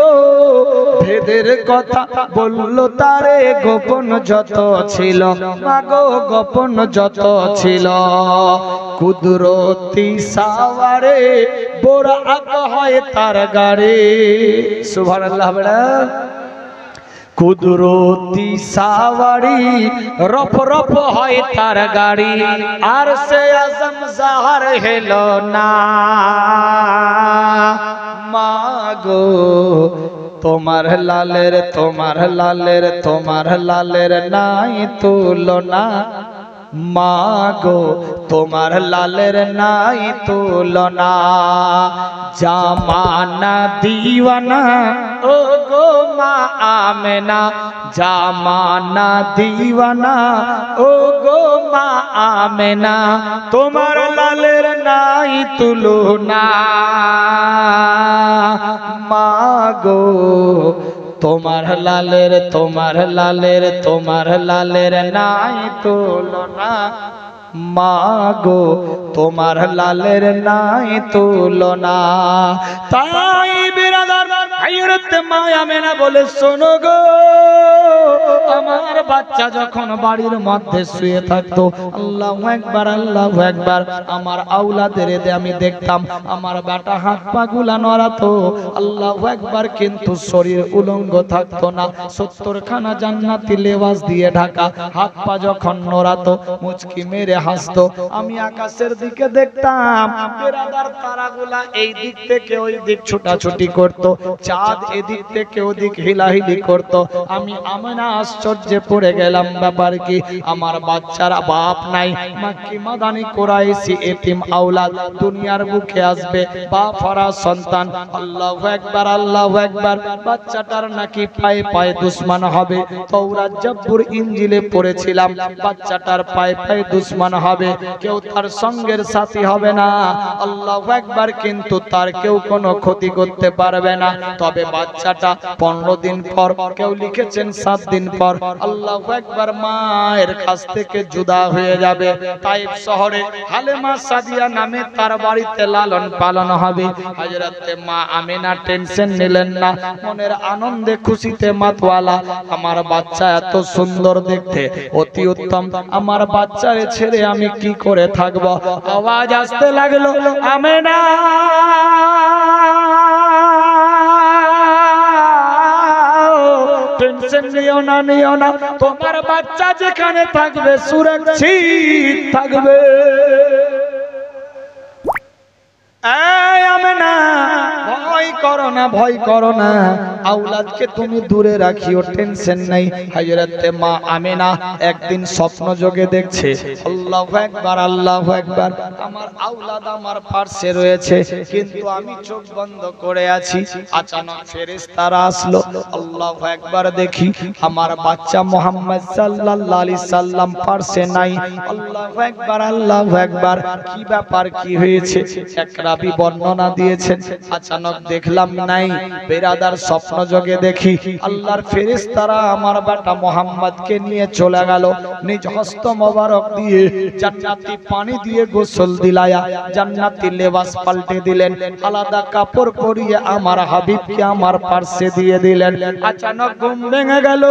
ভেদের কথা বলল তারে গোপন যত ছিল মাগো গোপন যত ছিল কুদরতি সাওয়ারে বোরাক হয় তার গাড়ি সুবহানাল্লাহ বড়া কুদরতি সাওয়ারি রফ রফ হয় তার গাড়ি আর সে আজম জাহার হেলো না মাগো তোমার লালের নাই তুলনা মাগো তোমার লালের নাই তুলনা জামানা দিওয়ানা ও গো মা আমেনা জামানা দিওয়ানা ও গো মা আমেনা তোমার লালের নাই তুলনা মাগো তোমার লালের নাই তুলনা মাগো তোমার লালের নাই তুলনা তাই বিরাদার হযরত মা আমেনা বলে শোনো গো আমার বাচ্চা যখন বাড়ির মধ্যে শুয়ে থাকতো আল্লাহু আকবার আমার আওলাদের আমি দেখতাম আমার বেটা হাত পা গুলা নড়াতো আল্লাহু আকবার কিন্তু শরীর উলঙ্গ থাকতো না 70 খানা জান্নাতি লেবাস দিয়ে ঢাকা হাত পা যখন নড়াতো মুচকি মেরে হাসতো আমি আকাশের দিকে দেখতাম বিরাদার তারাগুলা এই দিক থেকে ওই দিক ছোটাছুটি করতো চাঁদ এদিক থেকে ওদিক হিলাহিলি করতো আমি আমেনা আশ্চর্যে পড়ে গেলাম ব্যাপার কি আমার বাচ্চারা বাপ নাই মাক্কি মাদানি কুরাইশি এতিম আওলাদ দুনিয়ার বুকে আসবে বাপ হারা সন্তান আল্লাহু আকবার বাচ্চাটার নাকি পায়ে পায়ে দুশমন হবে তাওরাত জাবুর ইনজিলে পড়েছিলাম বাচ্চাটার পায়ে পায়ে দুশমন হবে কেউ তার সঙ্গের সাথী হবে না আল্লাহু আকবার কিন্তু তার কেউ কোনো ক্ষতি করতে পারবে না তবে বাচ্চাটা 15 দিন পর কেউ লিখেছেন 7 দিন পর আল্লাহু আকবার মায়ের কাছ থেকে জুদা হয়ে যাবে তাইফ শহরে হালেমা সাদিয়া নামে তার বাড়িতে লালন পালন হবে হযরত মা আমেনা টেনশন নিলেন না মনের আনন্দে খুশিতে মাতওয়ালা আমার বাচ্চা এত সুন্দর দেখতে অতি উত্তম আমার বাচ্চারে ছেড়ে আমি কি করে থাকবো আওয়াজ আসতে লাগলো আমেনা টেনশন নিও না, তোমার বাচ্চা যেখানে থাকবে সুরক্ষিত থাকবে। ভয় করো না, আওলাদকে তুমি দূরে রাখিও, টেনশন নাই। হযরতে মা আমেনা একদিন স্বপ্ন যোগে দেখছে, আল্লাহু আকবার আল্লাহু আকবার, আমার আওলাদ আমার পাশে রয়েছে, কিন্তু আমি চোখ বন্ধ করে আছি। আচানক ফেরেশতারা আসলো, আল্লাহু আকবার, দেখি আমার বাচ্চা মুহাম্মদ সাল্লাল্লাহু আলাইহি সাল্লাম পাশে নাই। আল্লাহু আকবার আল্লাহু আকবার, কি ব্যাপার, কি হয়েছে? এক রাবী বর্ণনা দিয়েছেন, আচানক দেখলাম নাই। বেরাদার স্বপ্ন যোগে দেখি আল্লাহর ফেরেশতারা আমার বেটা মুহাম্মদকে নিয়ে চলে গেল, নিজ হস্ত মোবারক দিয়ে জান্নাতি পানি দিয়ে গোসল দিলায়া, জান্নাতি লেবাস পাল্টে দিলেন, আলাদা কাপড় পরিয়ে আমার হাবিবকে আমার পাশে দিয়ে দিলেন। আচানক ঘুম ভেঙে গেল,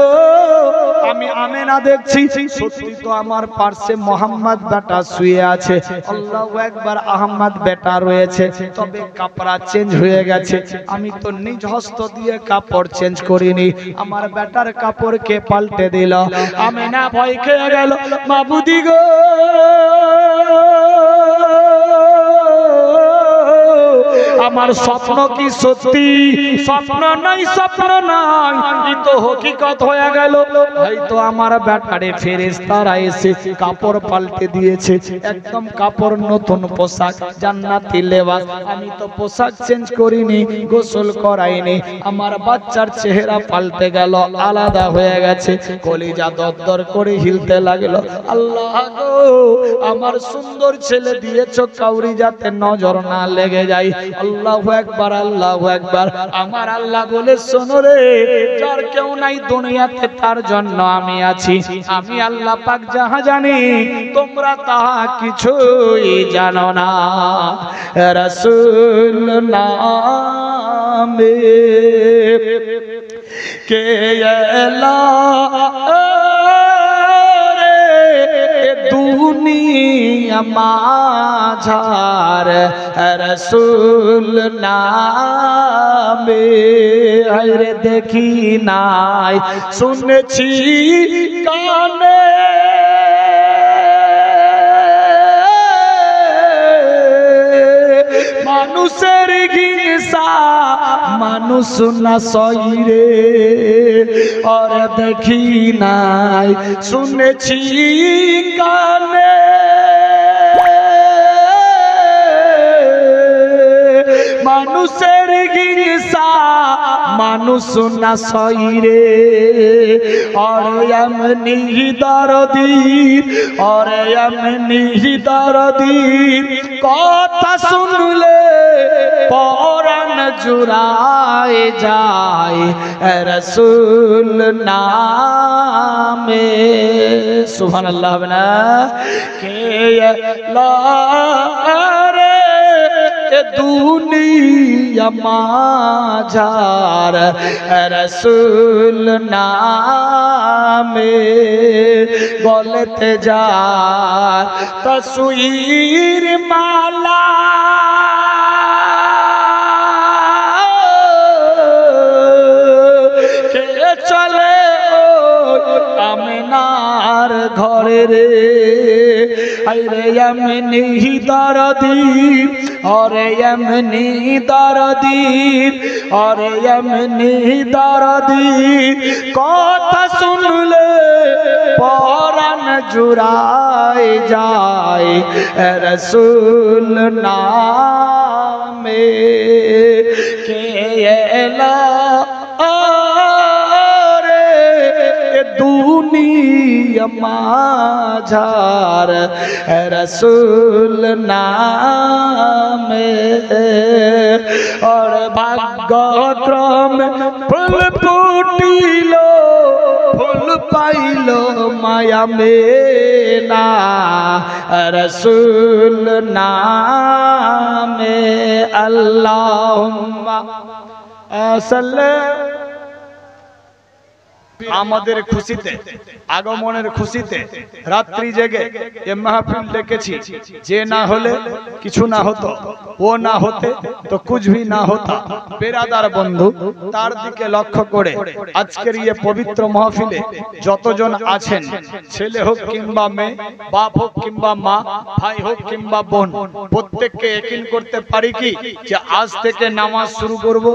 আমি আমেনা দেখছি সত্যি তো আমার পাশে মুহাম্মদ বেটা শুয়ে আছে। আল্লাহু আকবার, আহমদ বেটা রয়েছে, তবে কাপড় চেঞ্জ হয়ে গেছে। আমি তো নিজ হস্ত দিয়ে কাপড় চেঞ্জ করিনি, আমার বেটার কাপড় কে পাল্টে দিল? আমেনা ভয় খেয়ে গেল, মাবুদি গো, আমার স্বপ্ন কি সত্যি? স্বপ্ন নাই, স্বপ্ন নাই, এই তো হকিকত হয়ে গেল। হয়তো আমার বেটারে ফেরেশতারা এসে কাপড় পাল্টে দিয়েছে, একদম কাপড় নতুন পোশাক, জান্নাতি লেবাস। আমি তো পোশাক চেঞ্জ করিনি, গোসল করাইনি, আমার বাচ্চার চেহারা পাল্টে গেল, আলাদা হয়ে গেছে। কলিজা দরদর করে হিলতে লাগলো। আল্লাহ গো, আমার সুন্দর ছেলে দিয়েছো, কাউরি যাতে নজর না লেগে যায়। আল্লাহু আকবার আল্লাহু আকবার। আমার আল্লাহ বলে, শোনো রে, যার কেউ নাই দুনিয়াতে তার জন্য আমি আছি। আমি আল্লাহ পাক যাহা জানি তোমরা তাহা কিছুই জানো না। রাসূল নামে কে এলা দুনিয়া মাঝার, রাসূল নামে আরে দেখি নাই, শুনেছি কানে, মানুষের হিংসা মানুষ না সইরে, আর দেখি নাই, শুনেছি কানে, মানুষের হিংসা মানুষ না সইরে, আর এমনি দরদির, আর এমনি দরদির কথা শুনলে পরাণ জুড়ায় যায়, রাসূল নামে। সুবহানাল্লাহ হবে না? কে রে দুনিয়া মাঝার, রাসূল নামে বলতে যায় তসবির মালা, কে চলে ও আমেনার ঘরে রে, আরে এমনি দরদি, আরে এমনি দরদি, আরে এমনি দরদি কথা শুনলে পরাণ জুড়ায় যায়, রাসূল নামে কে এলা দুনিয়া মাঝার, রাসূল নামে। আর ভাগ্যক্রমে ফুল ফুটিল, ফুল পাইল মায়া মেলা, রাসূল নামে। আল্লাহুম্মা সাল্লি আমাদের খুশিতে, আগমনের খুশিতে রাত্রি জেগে এ মাহফিল ডেকেছি। যে না হলে কিছু না হতো, ও না হতে তো কুছ ভি না হতা। বেরাদার বন্ধু, তার দিকে লক্ষ্য করে আজকের এই পবিত্র মাহফিলে যতজন আছেন, ছেলে হোক কিংবা মেয়ে, বাপ হোক কিংবা মা, ভাই হোক কিংবা বোন, প্রত্যেককে একই করতে পারি কি যে আজ থেকে নামাজ শুরু করব,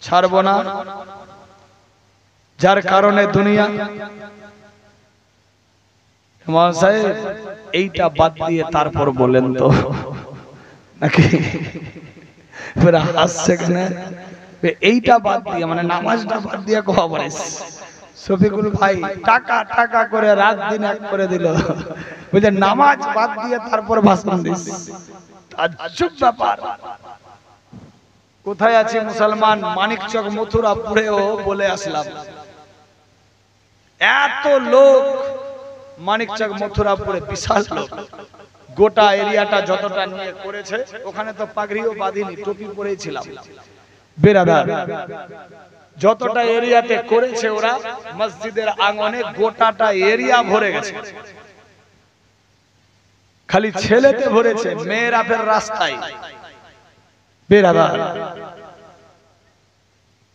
ছাড়বো না। যার কারণে দুনিয়া ইমাম সাহেব এইটা বাদ দিয়ে তারপর বলেন তো নাকি হাসছে কেন? এইটা বাদ দিয়ে মানে নামাজটা বাদ দিয়ে খবর শফিকুল ভাই টাকা টাকা করে রাত দিন এক করে দিল, বুঝলেন? নামাজ বাদ দিয়ে তারপর ভাষণ দিস, তাজ্জব ব্যাপার। কোথায় আছে মুসলমান? মানিকচক মথুরাপুরেও বলে আসলাম, এত লোক মানিকচক মথুরাপুরে, বিশাল লোক। গোটা এরিয়াটা যতটা নিয়ে করেছে, ওখানে তো পাগড়িও বাঁধিনি, টুপি পরেছিলাম। বেরাদার, যতটা এরিয়াতে করেছে ওরা, মসজিদের আঙ্গনে গোটাটা এরিয়া ভরে গেছে। খালি ছেলেতে ভরেছে, মেয়েরা ফের রাস্তায়। বেরাদার,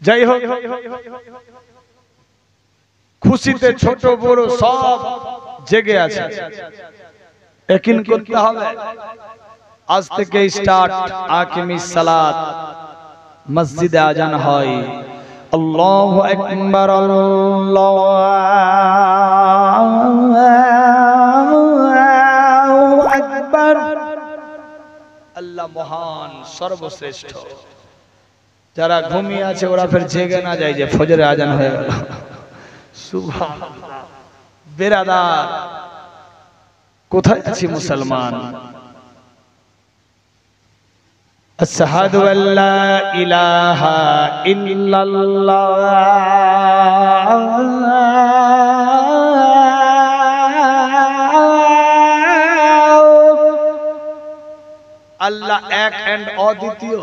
যাই হোক, খুশিতে ছোট বড় সব জেগে আছে। একিন করতে হবে। আজ থেকে স্টার্ট, আকিমিস সালাত, মসজিদে আজান হয়। আল্লাহু আকবার, আল্লাহু আকবার। আল্লাহ মহান, সর্বশ্রেষ্ঠ। যারা ঘুমিয়ে আছে ওরা ফের জেগে না যায় যে ফজরে আজান হয়ে গেল। সুবহানাল্লাহ। বেরাদার, কোথায় আছি মুসলমান? আশহাদু আল্লা ইলাহা ইল্লাল্লাহ, আল্লাহ এক এন্ড অদ্বিতীয়,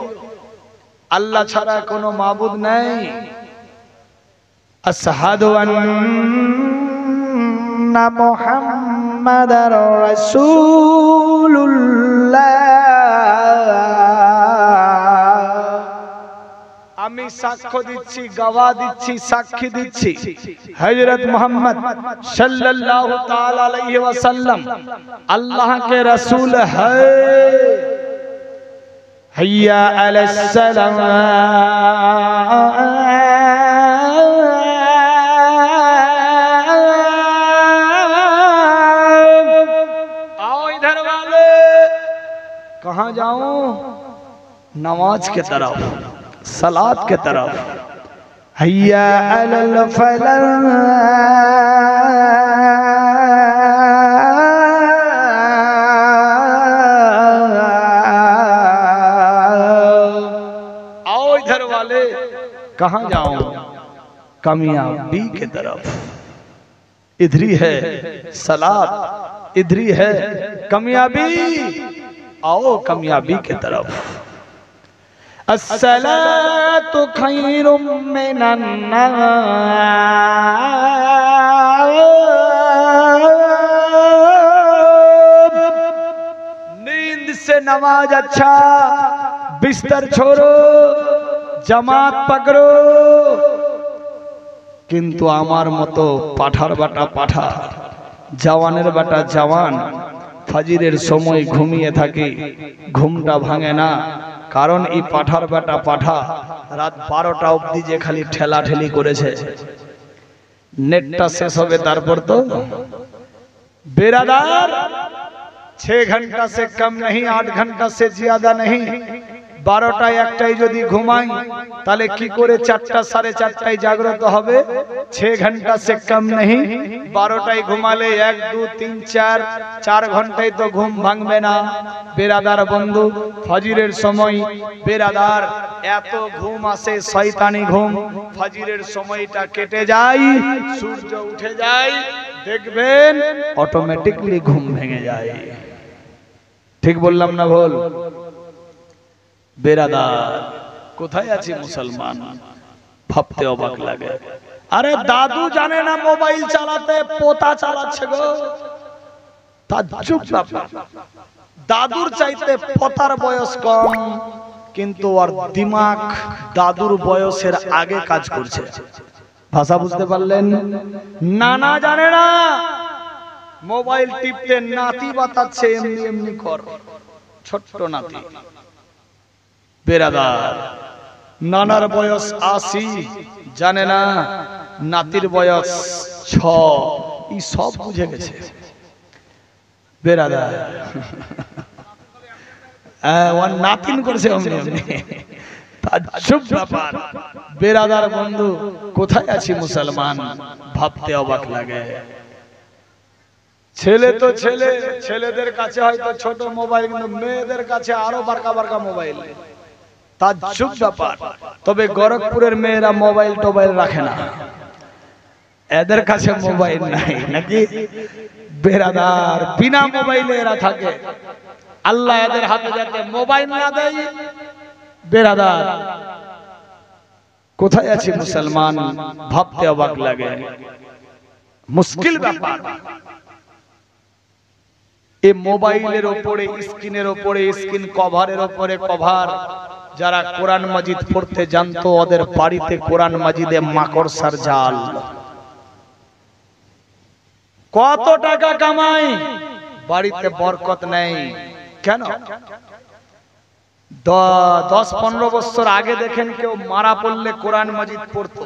আল্লাহ ছাড়া কোনো মাবুদ নাই। আশহাদু আন্না মুহাম্মাদার রাসূলুল্লাহ, আমি সাক্ষ্য দিচ্ছি, গাওয়া দিচ্ছি, সাক্ষী দিচ্ছি, হযরত মুহাম্মদ সাল্লাল্লাহু তাআলা আলাইহি ওয়াসাল্লাম আল্লাহ के रसूल है। हैया अलैस सलाम, आओ इधर वाले। कहाँ जाऊं? नमाज के तरफ, सलात के तरफ। हैया अलल फलाह, कहां जाऊं? कामयाबी की तरफ। इधर ही है सलात, इधर ही है कामयाबी। आओ कामयाबी की तरफ। अस्सलातु खैरुम मिनन नाम, नींद से नमाज अच्छा, बिस्तर छोड़ो, জামাত পাকড়ো। কিন্তু আমার মতো পাঠার বাটা পাঠা, জওয়ানের বাটা জওয়ান ফজরের সময় ঘুমিয়ে থাকে, ঘুমটা ভাঙে না। কারণ এই পাঠার বাটা পাঠা রাত 12টা অবধি যে খালি ঠেলা ঠেলি করেছে। नेटটা শেষ হবে তারপর তো। बेरादार, 6 घंटा से कम नहीं, 8 घंटा से ज्यादा नहीं। 12টায় একটাই যদি ঘুমাই তাহলে কি করে 4টা 4:30টায় জাগ্রত হবে? 6 घंटा से कम नहीं। 12টায় ঘুমালে 1 2 3 4 ঘন্টায় তো ঘুম ভাঙবে না। বেরাদার বন্ধু, ফজরের সময় বেরাদার এত ঘুম আসে, শয়তানি ঘুম। ফজরের সময়টা কেটে যায়, সূর্য উঠে যায়, দেখবেন অটোমেটিকলি ঘুম ভেঙে যায়। ঠিক বললাম না ভুল? বেরাদার, কোথায় আছি মুসলমান? ভাবতে অবাক লাগে। আরে দাদু জানে না মোবাইল চালাতে, পোতা চালাচ্ছে গো। তাজ্জুব ব্যাপার। দাদুর চাইতে পোতার বয়স কম, কিন্তু ওর দিমাগ দাদুর বয়সের আগে কাজ করছে। ভাষা বুঝতে পারলেন? নানা জানে না মোবাইল টিপতে নাতি বাতাচ্ছে, এমনি এমনি কর, ছোট্ট নাতি। বেরাদার, নানার বয়স ৮০, জানে না নাতির বয়স ৬। এই সব বুঝে গেছে বেরাদার। ওর নাতিন করছে অমনি অমনি। তাজ্জুব ব্যাপার। বেরাদার বন্ধু, কোথায় আছি মুসলমান? ভাবতে অবাক লাগে। ছেলে তো ছেলে, ছেলেদের কাছে হয়তো ছোট মোবাইল, কিন্তু মেয়েদের কাছে আরো বারকা বারকা মোবাইল। তাজ্জুব ব্যাপার। তবে গোরখপুরের মেয়েরা মোবাইল টোবাইল রাখে না, এদের কাছে মোবাইল নাই নাকি বেরাদার? বিনা মোবাইলে এরা থাকে। আল্লাহ এদের হাতে যাতে মোবাইল না দেয়। বেরাদার, কোথায় আছি মুসলমান? ভাবতে অবাক লাগে। মুশকিল ব্যাপার। এই মোবাইলের উপরে, স্ক্রিনের উপরে স্ক্রিন, কভারের উপরে কভার। যারা কোরআন মাজিদ পড়তে জানতো, ওদের বাড়িতে কোরআন মাজিদে মাকড়সার জাল। কত টাকা কামাই, বাড়িতে বরকত নেই। কেন? ১০-১৫ বছর আগে দেখেন কেউ মারা পড়লে কোরআন মাজিদ পড়তো,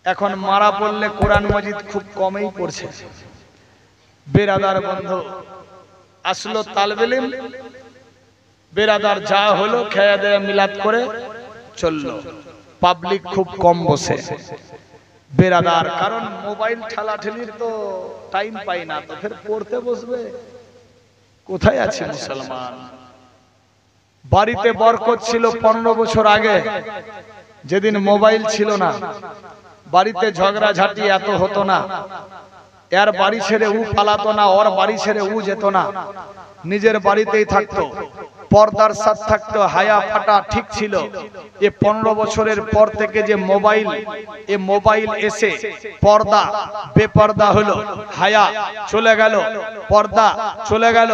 এখন মারা পড়লে কোরআন মাজিদ খুব কমই পড়ছে। বেরাদার বন্ধু, আসলো তালবে ইলম, বেরাদার যা হলো খেয়ে দেয়, মিলাদ করে চললো। পাবলিক খুব কম বসে বেরাদার, কারণ মোবাইল ঠেলাঠেলির তো টাইম পাই না, তো ফের পড়তে বসবে। কোথায় আছে মুসলমান? বাড়িতে বরকত ছিল 15 বছর আগে, যেদিন মোবাইল ছিল না। বাড়িতে ঝগড়া ঝাঁটি এত হতো না। এর বাড়ি ছেড়ে ও পালাতো না, ওর বাড়ি ছেড়ে ও যেত না, নিজের বাড়িতেই থাকতো, পর্দার সাথে থাকতো, হায়া ফাটা ঠিক ছিল। এ 15 বছরের পর থেকে যে মোবাইল, এ মোবাইল এসে পর্দা বেপর্দা হলো, হায়া চলে গেল, পর্দা চলে গেল,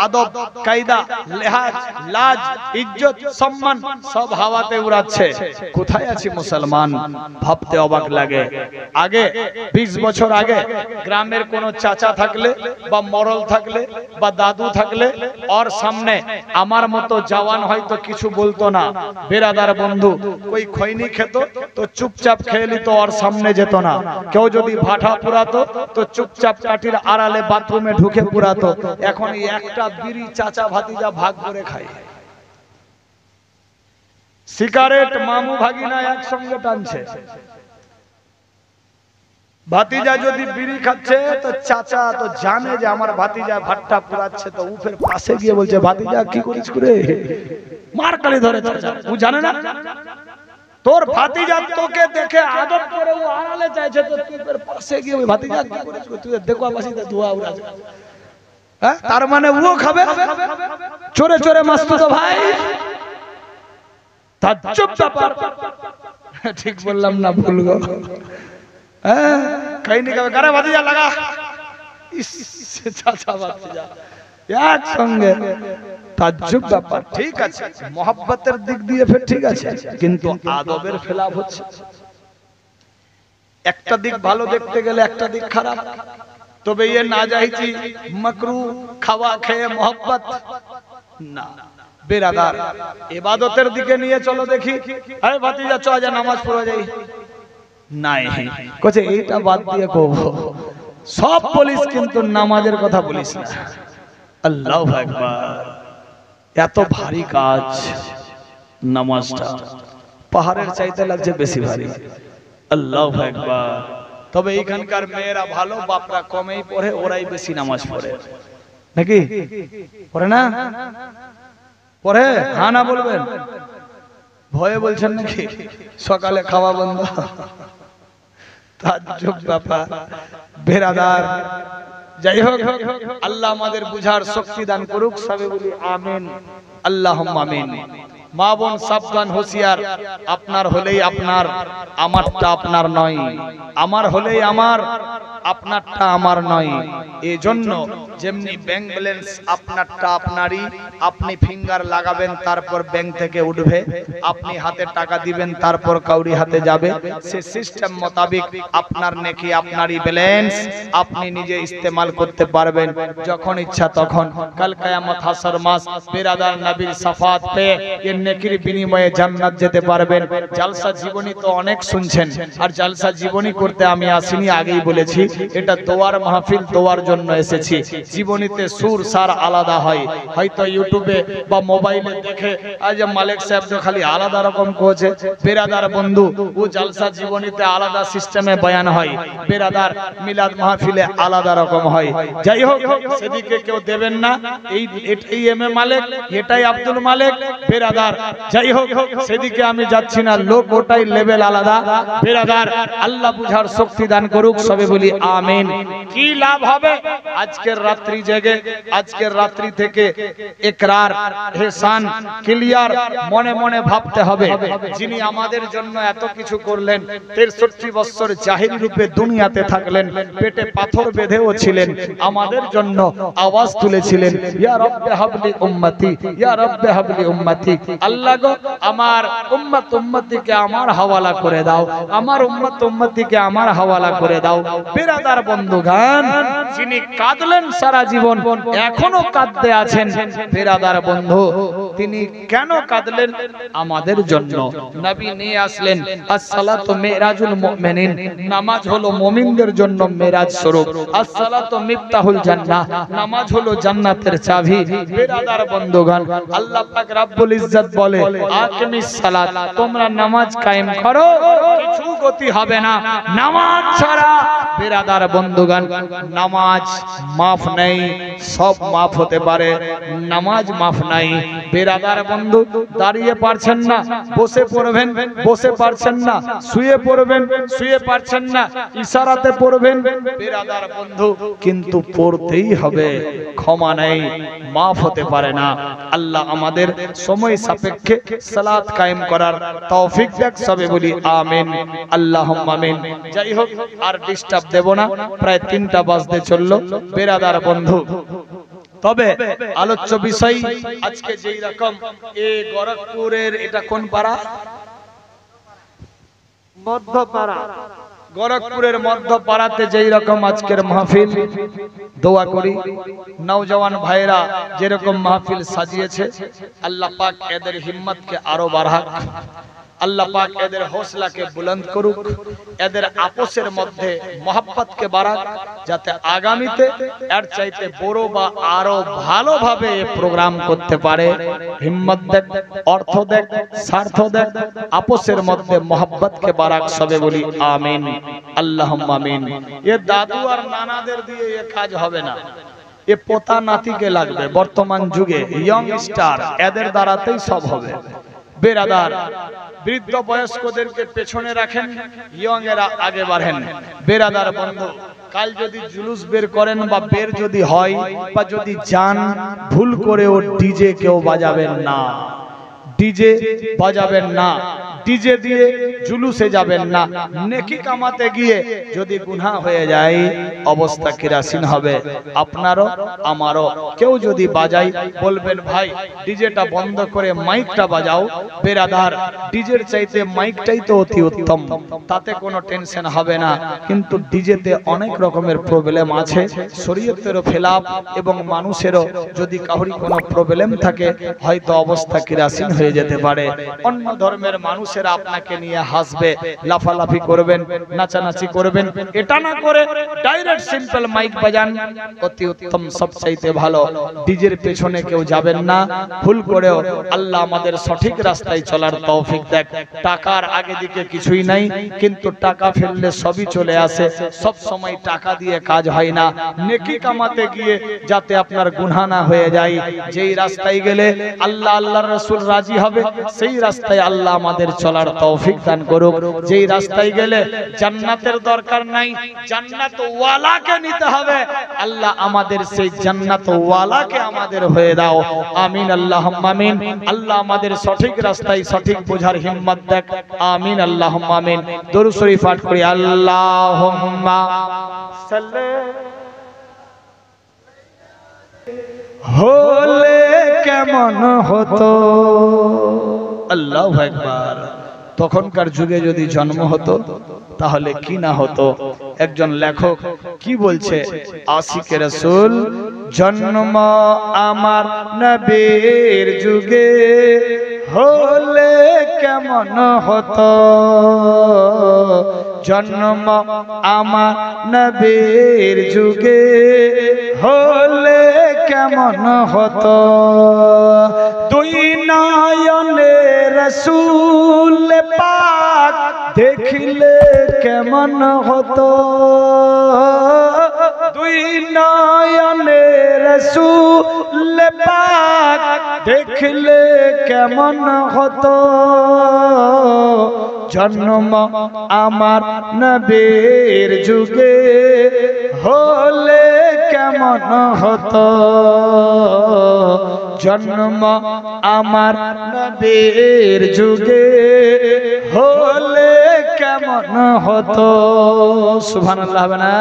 আদব কায়দা লেহাজ লাজ ইজ্জত সম্মান সব হাওয়াতে উড়াচ্ছে। কোথায় আছি মুসলমান? ভাবতে অবাক লাগে। আগে 20 বছর আগে গ্রামের কোন চাচা থাকলে বা মরল থাকলে বা দাদু থাকলে ওর সামনে আমার মতো জওয়ান হয়তো কিছু বলতো না। বেরাদার বন্ধু, ওই খৈনি খেত তো চুপচাপ খেয়ে নিত, ওর সামনে যেত না। কেউ যদি ভাটা পুরাতো তো চুপচাপ কাঠির আড়ালে বাথরুমে ঢুকে পুরাতো। এখন একটা বিড়ি চাচা ভাতিজা ভাগ করে খায়। সিগারেট মামু ভাগিনা একসঙ্গে টানছে। ভাতিজা যদি বিড়ি খাচ্ছে তো চাচা তো জানে যে আমার ভাতিজা ভাট্টা পুরাচ্ছে, তো উফের পাশে গিয়ে বলছে, ভাতিজা কি করিস করে? মার কালি ধরে চাচা। ও জানে না তোর ভাতিজা তোকে দেখে আদব করে ও আড়ালে চাইছে, তো তুই পাশে গিয়ে ওই ভাতিজা কি করিস? তুই দেখো বাসিতে ধোয়া উড়াছে। হ্যাঁ, তার মানে ও খাবে চোরে চোরে মাসতুতো ভাই। তাজ্জুব ব্যাপার। ঠিক বললাম না ভুল গো? হ্যাঁ, খাইনি খাবে কারে ভাতিজা লাগা, চাচা ভাতিজা একসঙ্গে। তাজ্জুব ব্যাপার। ঠিক আছে, মোহাব্বতের দিক দিয়ে ফের ঠিক আছে, কিন্তু আদবের খেলাফ হচ্ছে। একটা দিক ভালো দেখতে গেলে একটা দিক খারাপ। তবে ये नाजायज़ी मकरू খাওয়া খেয়ে মোহাব্বত না। বেরাদার, ইবাদতের দিকে নিয়ে চলো দেখি। আরে ভাতিজা চ যা নামাজ পড়া যাই। নাই কোছে এইটা বাদ দিয়ে কব সব বলিস, কিন্তু নামাজের কথা বলিস না। আল্লাহু আকবার। এত ভারী কাজ নামাজটা, পাহাড়ের চাইতে লাগছে বেশি ভারী। আল্লাহু আকবার। তবে এখানকার মেয়েরা ভালো, বাপরা কমেই পড়ে, ওরাই বেশি নামাজ পড়ে নাকি? পড়ে না? পড়ে? হ্যাঁ না বলবেন? ভয়ে বলছেন নাকি? সকালে খাওয়া বন্ধ। তাজ্জুব ব্যাপার। বেরাদার, যাই হোক, আল্লাহ আমাদের বুঝার শক্তি দান করুক। সবে বলি আমিন, আল্লাহুম্মা আমিন। মা বোন সাবধান, হুঁশিয়ার। আপনার হলেই আপনার, আমারটা আপনার নয়। আমার হলেই আমার, আপনারটা আমার নয়। এই জন্য যেমনি ব্যাংক ব্যালেন্স আপনারটা আপনারই, আপনি ফিঙ্গার লাগাবেন তারপর ব্যাংক থেকে উঠবে, আপনি হাতে টাকা দিবেন তারপর কাউরি হাতে যাবে, সে সিস্টেম মোতাবেক আপনার নেকি আপনারই ব্যালেন্স, আপনি নিজে ইস্তেমাল করতে পারবেন যখন ইচ্ছা তখন। কাল কিয়ামত হাসর মাস বিরাদার নবীর শাফাত পেয়ে এর নেকির বিনিময়ে জান্নাত যেতে পারবেন। জালসা জীবনী তো অনেক শুনছেন, আর জালসা জীবনী করতে আমি আসিনি, আগেই বলেছি এটা দোয়ার মাহফিল, দোয়ার জন্য এসেছি। জীবনীতে সুর সার আলাদা হয়, হয়তো ইউটিউবে বা মোবাইলে দেখে আজ মালিক সাহেব তো খালি আলাদা রকম করেছে। বেরাদার বন্ধু, ও জালসা জীবনীতে আলাদা সিস্টেমে বয়ান হয়, বেরাদার মিলাদ মাহফিলে আলাদা রকম হয়। যাই হোক, সেদিকে কেউ দেবেন না। এটাই এম এ মালিক, এটাই আব্দুল মালিক, বেরাদার। যাই হোক, সেদিকে আমি যাচ্ছি না, লোক ওটাই লেভেল আলাদা। বেরাদার, আল্লাহ বুঝার শক্তি দান করুক, সবে বলি আমিন। কি লাভ হবে আজকের রাত্রি জেগে, আজকের রাত্রি থেকে ইকরার ইহসান ক্লিয়ার মনে মনে ভাবতে হবে, যিনি আমাদের জন্য এত কিছু করলেন, 63 বছর জাহির রূপে দুনিয়াতে থাকলেন, পেটে পাথর বেঁধেও ছিলেন, আমাদের জন্য আওয়াজ তুলেছিলেন, ইয়া রব্বে হাবলি উম্মতি, ইয়া রব্বে হাবলি উম্মতি। আল্লাহ গো, আমার উম্মত উম্মতিকে আমার হাওয়ালা করে দাও, আমার উম্মত উম্মতিকে আমার হাওয়ালা করে দাও। বিরাদার বন্ধুগণ, যিনি কাঁদলেন সারা জীবন, এখনো কাঁদতে আছেন, বিরাদার বন্ধু, তিনি কেন কাঁদলেন? আমাদের জন্য। নবী নিয়ে আসলেন as-সালাতু মিরাজুল মুমিনিন, নামাজ হলো মুমিনদের জন্য মেরাজ স্বরূপ। as-সালাতু মিফতাহুল জান্নাহ, নামাজ হলো জান্নাতের চাবি। বিরাদার বন্ধুগণ, আল্লাহ পাক রব্বুল ইজ্জত বলে, আকিমিস সালাত, তোমরা নামাজ কায়েম করো, কিছু গতি হবে না নামাজ ছাড়া। বিরাদার বন্ধুগণ, নামাজ মাফ নেই, সব মাফ হতে পারে, নামাজ মাফ নাই। বিরাদার বন্ধু, দাঁড়িয়ে পারছেন না, বসে পড়বেন, বসে পারছেন না, শুয়ে পড়বেন, শুয়ে পারছেন না, ইশারাতে পড়বেন। বিরাদার বন্ধু, কিন্তু পড়তেই হবে, ক্ষমা নেই, মাফ হতে পারে না। আল্লাহ আমাদের সময় সাপেক্ষে সালাত কায়েম করার তৌফিক দেখ, সবে বলি আমিন, আল্লাহুম্মা আমিন। যাই হোক, আর ডিস্টার্ব দেব না, প্রায় 3টা বাজতে চললো। বিরাদার বন্ধু, তবে আলোচ্য বিষয় আজকে যেই রকম এই গোরখপুরের, এটা কোন পাড়া? মধ্যপাড়া। গোরখপুরের মধ্যপাড়াতে যেই রকম আজকের মাহফিল, দোয়া করি নওজওয়ান ভাইরা যেরকম মাহফিল সাজিয়েছে, আল্লাহ পাক এদের হিম্মতকে আরো বাড়াক, আল্লাহ পাক এদের হৌসলাকে বুলন্দ করুক, এদের আপোসের মধ্যে মহব্বতকে বাড়াক, যাতে আগামীতে এর চাইতে বড় বা আরো ভালোভাবে প্রোগ্রাম করতে পারে। হিম্মত দেখ, অর্থ দেখ, স্বার্থ দেখ, আপোসের মধ্যে মহব্বতকে বাড়াক, সবে বলি আমিন, আল্লাহুম্মা আমিন। এ দাদু আর নানাদের দিয়ে এ কাজ হবে না, এ পোতা নাতিকে লাগবে। বর্তমান যুগে ইয়ং স্টার, এদের দ্বারাতেই সব হবে। বেরাদার, বৃদ্ধ বয়স্কদেরকে পেছনে রাখেন, ইয়ং এরা আগে বাড়েন। বেরাদার বন্ধু, কাল যদি জুলুস বের করেন বা বের যদি হয় বা যদি যান, ভুল করেও ডিজে কেউ বাজাবেন না, ডিজে বাজাবেন না, ডিজে দিয়ে জুলুসে যাবেন না। নেকি কামাতে গিয়ে যদি গুনাহ হয়ে যায়, অবস্থা কিরাসিন হবে, আপনারও আমারও। কেউ যদি বাজাই, বলবেন ভাই ডিজেটা বন্ধ করে মাইকটা বাজাও। বেরাদার, ডিজের চাইতে মাইকটাই তো অতি উত্তম, তাতে কোনো টেনশন হবে না। কিন্তু ডিজেতে অনেক রকমের প্রবলেম আছে, শরীয়তেরও খেলাফ, এবং মানুষেরও যদি কাউরি কোনো প্রবলেম থাকে, হয়তো অবস্থা কিরাসিন হয়ে যেতে পারে। অন্য ধর্মের মানুষেরা আপনাকে নিয়ে হাসবে, লাফালাফি করবেন, নাচানাচি করবেন। এটা না করে ডাইরেক্ট সিম্পল মাইক বাজান, অতি উত্তম, সবচাইতে ভালো। ডিজের পেছনে কেউ যাবেন না, ভুল করেও। আল্লাহ আমাদের সঠিক রাস্তায় চলার তৌফিক দেখ। টাকার আগে দিকে কিছুই নাই, কিন্তু টাকা ফেললে সবই চলে আসে। সব সময় টাকা দিয়ে কাজ হয় না। নেকি কামাতে গিয়ে যাতে আপনার গুনাহ না হয়ে যায়, যেই রাস্তায় গেলে আল্লাহ আল্লাহর রাসূল রাজি হবে, সেই রাস্তায় আল্লাহ আমাদের চলার তৌফিক দান করুক। যেই রাস্তায় গেলে জান্নাতের দরকার নাই, জান্নাত ওয়ালাকে নিতে হবে, আল্লাহ আমাদের সেই জান্নাত ওয়ালাকে আমাদের হয়ে দাও। আমিন আল্লাহুম্মা আমিন। আল্লাহ আমাদের সঠিক রাস্তায় সঠিক বোঝার হিম্মত দেখ। আমিন আল্লাহুম্মা আমিন। দরুদ শরীফ পাঠ করি। আল্লাহুম্মা সাল্লি হলে কেমন হতো, আল্লাহু আকবার। তখনকার যুগে যদি জন্ম হতো তাহলে কি না হতো। একজন লেখক কি বলছে, আশিকে রাসূল জন্ম আমার নবীর যুগে হলে কেমন হতো, জন্ম আমার নবীর যুগে হলে কেমন হতো, দুই নয়নে রাসূল পাক দেখিলে কেমন হতো, দুই নয়নে রাসূল পাক দেখিলে কেমন হতো, জন্ম আমার নবীর যুগে হলে কেমন হতো, জন্ম আমার নবীর যুগে হলে কেমন হতো। সুবহানাল্লাহ হবে না?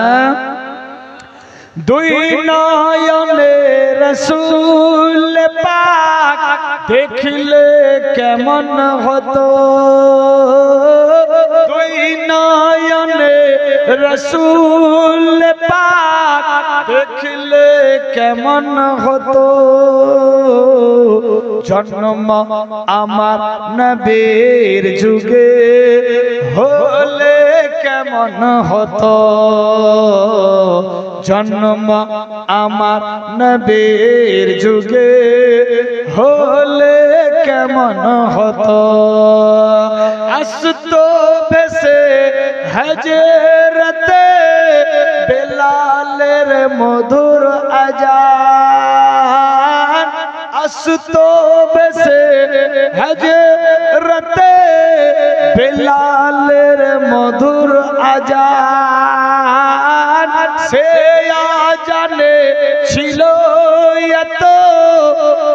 দুই নয়নে রাসূল পাক দেখিলে কেমন হতো, দুই নয়নে রাসূল পাক দেখিলে কেমন হতো, জন্ম আমার নবীর যুগে হলে কেমন হতো, জন্ম আমার নবীর যুগে হলে কেমন হতো, আসতো ভেসে হযরতে বেলালের মধুর আযান, আসতো ভেসে হযরতে বেলালের মধুর আযান, সে আযানে ছিল এত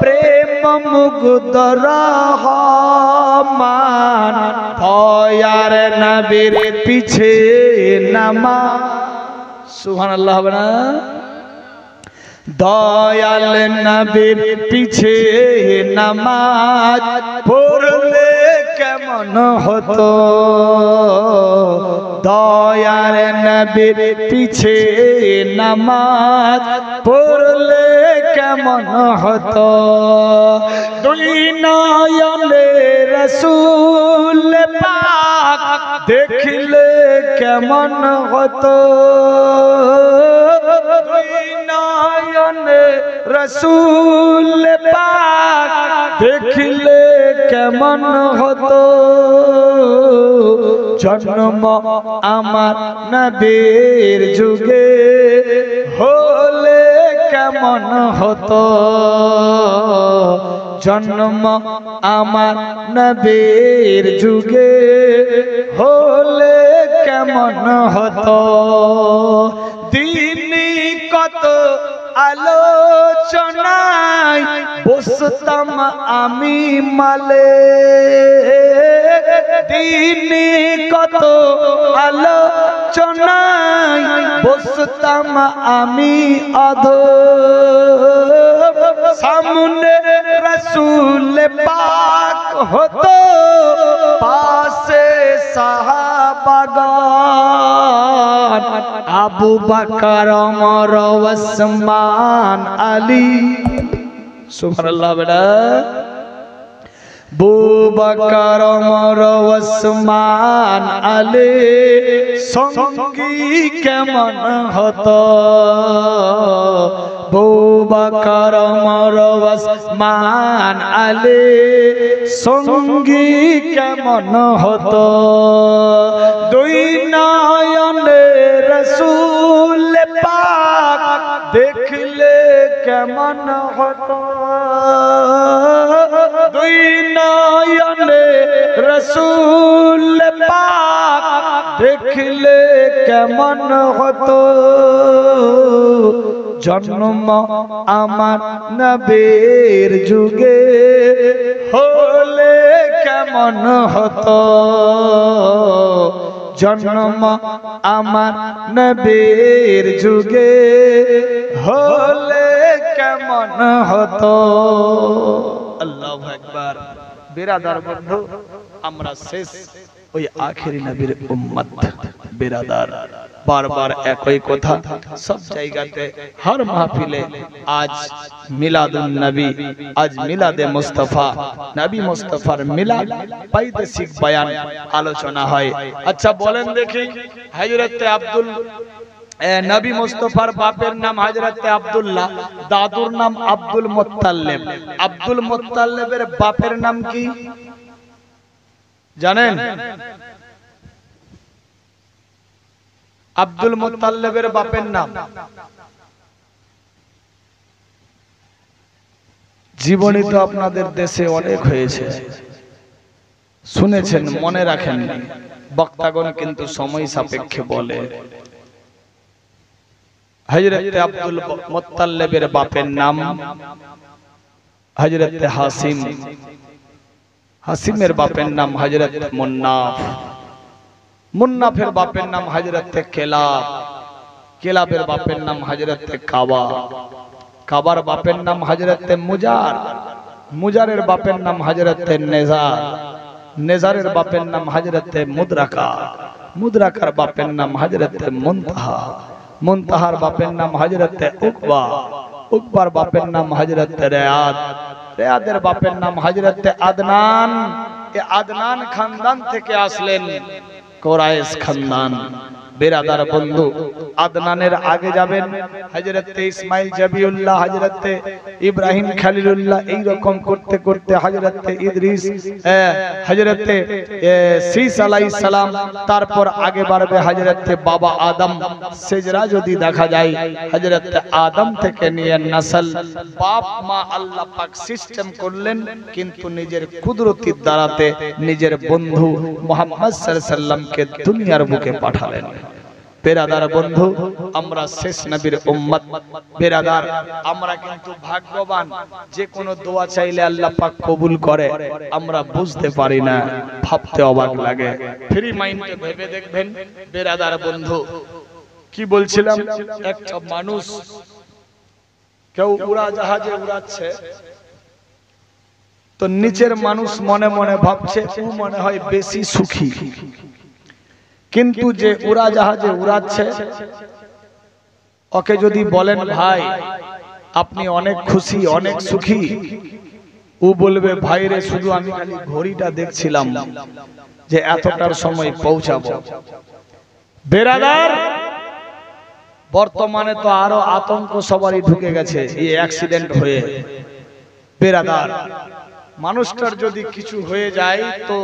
প্রেম মুগ্ধ রহমান, দয়ার নবীর পিছে নামাজ। সুবহানাল্লাহ হবে না? দয়াল নবীর পিছে নামাজ পড়লে কেমন হতো, দয়ার নবীর পিছে নামাজ পড়লে কেমন হতো, দুই নয়নে রাসূল পাক দেখিলে কেমন হতো, দুই নয়নে রাসূল পাক দেখিলে কেমন হতো, জন্ম আমার নবীর যুগে হলে কেমন হতো, জন্ম আমার নবীর যুগে হলে কেমন হতো, দিনই কত আলোচনায় বসতাম আমি মালে, দিনই কত আলোচনায় বসতাম আমি অধম, সামনে রাসূল পাক হতো পাশে সাহাবাগণ, আবু বকর ওমর ওসমান আলী। সুবহানাল্লাহ বেটা। আবু বকর ওমর ওসমান আলী সঙ্গী কেমন হতো, আবু বকর ওমর ওসমান আলী সঙ্গী কেমন হতো, দুই নয়নে রাসূল পাক দেখলে কেমন হতো, দুই নয়নে রাসূল কেমন হতো জন্ম আমার নবীর যুগে হলে কেমন হতো জন্ম আমার নবীর যুগে হলে কেমন হতো। আল্লাহু আকবার। বিরাদার বন্ধু, আমরা শেষ ওই আখেরি নবীর উম্মত। বিরাদার, বারবার একই কথা সব জায়গাতে, হর মাহফিলে আজ মিলাদুন নবী, আজ মিলাদে মুস্তাফা, নবী মুস্তাফার মিলাদ পাইদেশিক বয়ান আলোচনা হয়। আচ্ছা বলেন দেখি, হযরতে আব্দুল নবী মুস্তাফার বাপের নাম হযরতে আব্দুল্লাহ, দাদুর নাম আব্দুল মুত্তালিব। আব্দুল মুত্তালিবের বাপের নাম কি জানেন? আব্দুল মুত্তালিবের বাপের নাম, জীবনী তো আপনাদের দেশে অনেক হয়েছে, শুনেছেন, মনে রাখেননি, বক্তাগণ কিন্তু সময় সাপেক্ষে বলে। হযরতে আব্দুল মুত্তালিবের বাপের নাম হযরতে হাসিম, হাসিমের বাপের নাম হযরত মুন্নাফ, মুন্নাফের বাপের নাম হযরতে কেলাব, কেলাবের বাপের নাম হযরতে কাবা, কাবার বাপের নাম হযরতে মুজার, মুজারের বাপের নাম হযরতে নেজার, নেজারের বাপের নাম হযরতে মুদরাকা, মুদরাকার বাপের নাম হযরতে মুনতাহা, মুনতাহার বাপের নাম হযরতে উকবা, উকবার বাপের নাম হযরতে রিয়াদ, রিয়াদের বাপের নাম হযরতে আদনান। এ আদনান খানদান থেকে আসলেন কুরাইশ খানদান। বিরাদার বন্ধু, আদনানের আগে যাবেন হযরতে ইসমাইল জবিউল্লাহ, হযরতে ইব্রাহিম খলিলুল্লাহ, এই রকম করতে করতে হযরতে ইদ্রিস, হযরতে শীস আলাইহিস সালাম, তারপর আগে বাড়বে হযরতে বাবা আদম। সেজরা যদি দেখা যায় হযরতে আদম থেকে নিয়ে নসল, বাপ মা আল্লাহ পাক সিস্টেম করলেন, কিন্তু নিজের কুদরতির দ্বারাতে নিজের বন্ধু মুহাম্মদ সাল্লাল্লাহু আলাইহি সাল্লামকে দুনিয়ার বুকে পাঠালেন। বেরাদার বন্ধু, আমরা শেষ নবীর উম্মত। বেরাদার, আমরা কিন্তু ভাগ্যবান, যে কোনো দোয়া চাইলে আল্লাহ পাক কবুল করে, আমরা বুঝতে পারি না, ভাবতে অবাক লাগে। ফ্রি মাইন্ডে ভেবে দেখবেন বেরাদার বন্ধু, কি বলছিলাম, একটা মানুষ কেউ উড়াজাহাজে উড়াচ্ছে, তো নিচের মানুষ মনে মনে ভাবছে ও মনে হয় বেশি সুখী, কিন্তু যে উড়াজাহাজে উড়াচ্ছে ওকে যদি বলেন ভাই আপনি অনেক খুশি, অনেক সুখী, ও বলবে ভাই রে শুধু আমি খালি ঘড়িটা দেখছিলাম যে এতটার সময় পৌঁছাবো। বেরাদার, বর্তমানে তো আরো আতঙ্ক সবারই ঢুকে গেছে এই অ্যাক্সিডেন্ট হয়ে। বেরাদার, মানুষটার যদি কিছু হয়ে যায় তো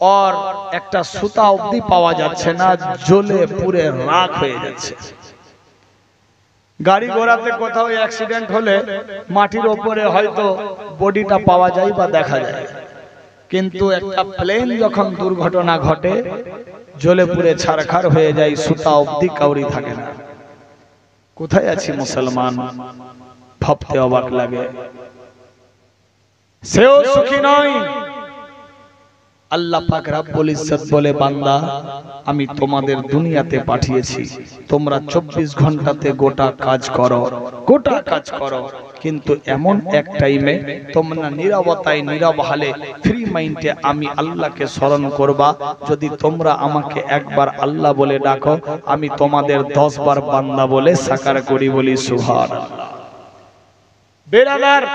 और একটা সুতা অবধি পাওয়া যাচ্ছে না, জ্বলে পুড়ে রাখ হয়ে যাচ্ছে। গাড়ি ঘোড়াতে কোথাও অ্যাক্সিডেন্ট হলে মাটির উপরে হয়তো বডিটা পাওয়া যায় বা দেখা যায়, কিন্তু একটা প্লেন যখন দুর্ঘটনা ঘটে জ্বলে পুড়ে ছারখার হয়ে যায়, সুতা অবধি কাউরি থাকে না। কোথায় আছি মুসলমান, ভাবতে অবাক লাগে। সেও সুখী নয়। আল্লাহ পাক রব্বুল ইজ্জত বলে, বান্দা আমি তোমাদের দুনিয়াতে পাঠিয়েছি, তোমরা 24 ঘন্টাতে গোটা কাজ করো, গোটা কাজ করো, কিন্তু এমন এক টাইমে তোমরা নীরবতায়, নীরব হালে, ফ্রি মাইন্ডে আমি আল্লাহকে স্মরণ করবা। যদি তোমরা আমাকে একবার আল্লাহ বলে ডাকো, আমি তোমাদের 10 বার বান্দা বলে সাকার করি, বলি সুবহানাল্লাহ। বেরাদার,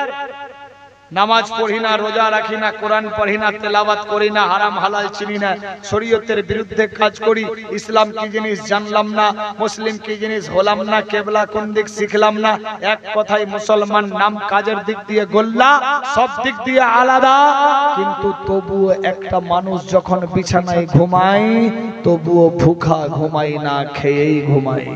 নামাজ পড়ি না, রোজা রাখি না, কোরআন পড়ি না, তেলাওয়াত করি না, হারাম হালাল চিনি না, শরীয়তের বিরুদ্ধে কাজ করি, ইসলাম কি জিনিস জানলাম না, মুসলিম কি জিনিস হলাম না, কেবলা কোন দিক শিখলাম না। এক কথায় মুসলমান নাম, কাজের দিক দিয়ে গোল্লা, সব দিক দিয়ে আলাদা, কিন্তু তবুও একটা মানুষ যখন বিছানায় ঘুমায় তবুও ভুখা ঘুমায় না, খেয়েই ঘুমায়।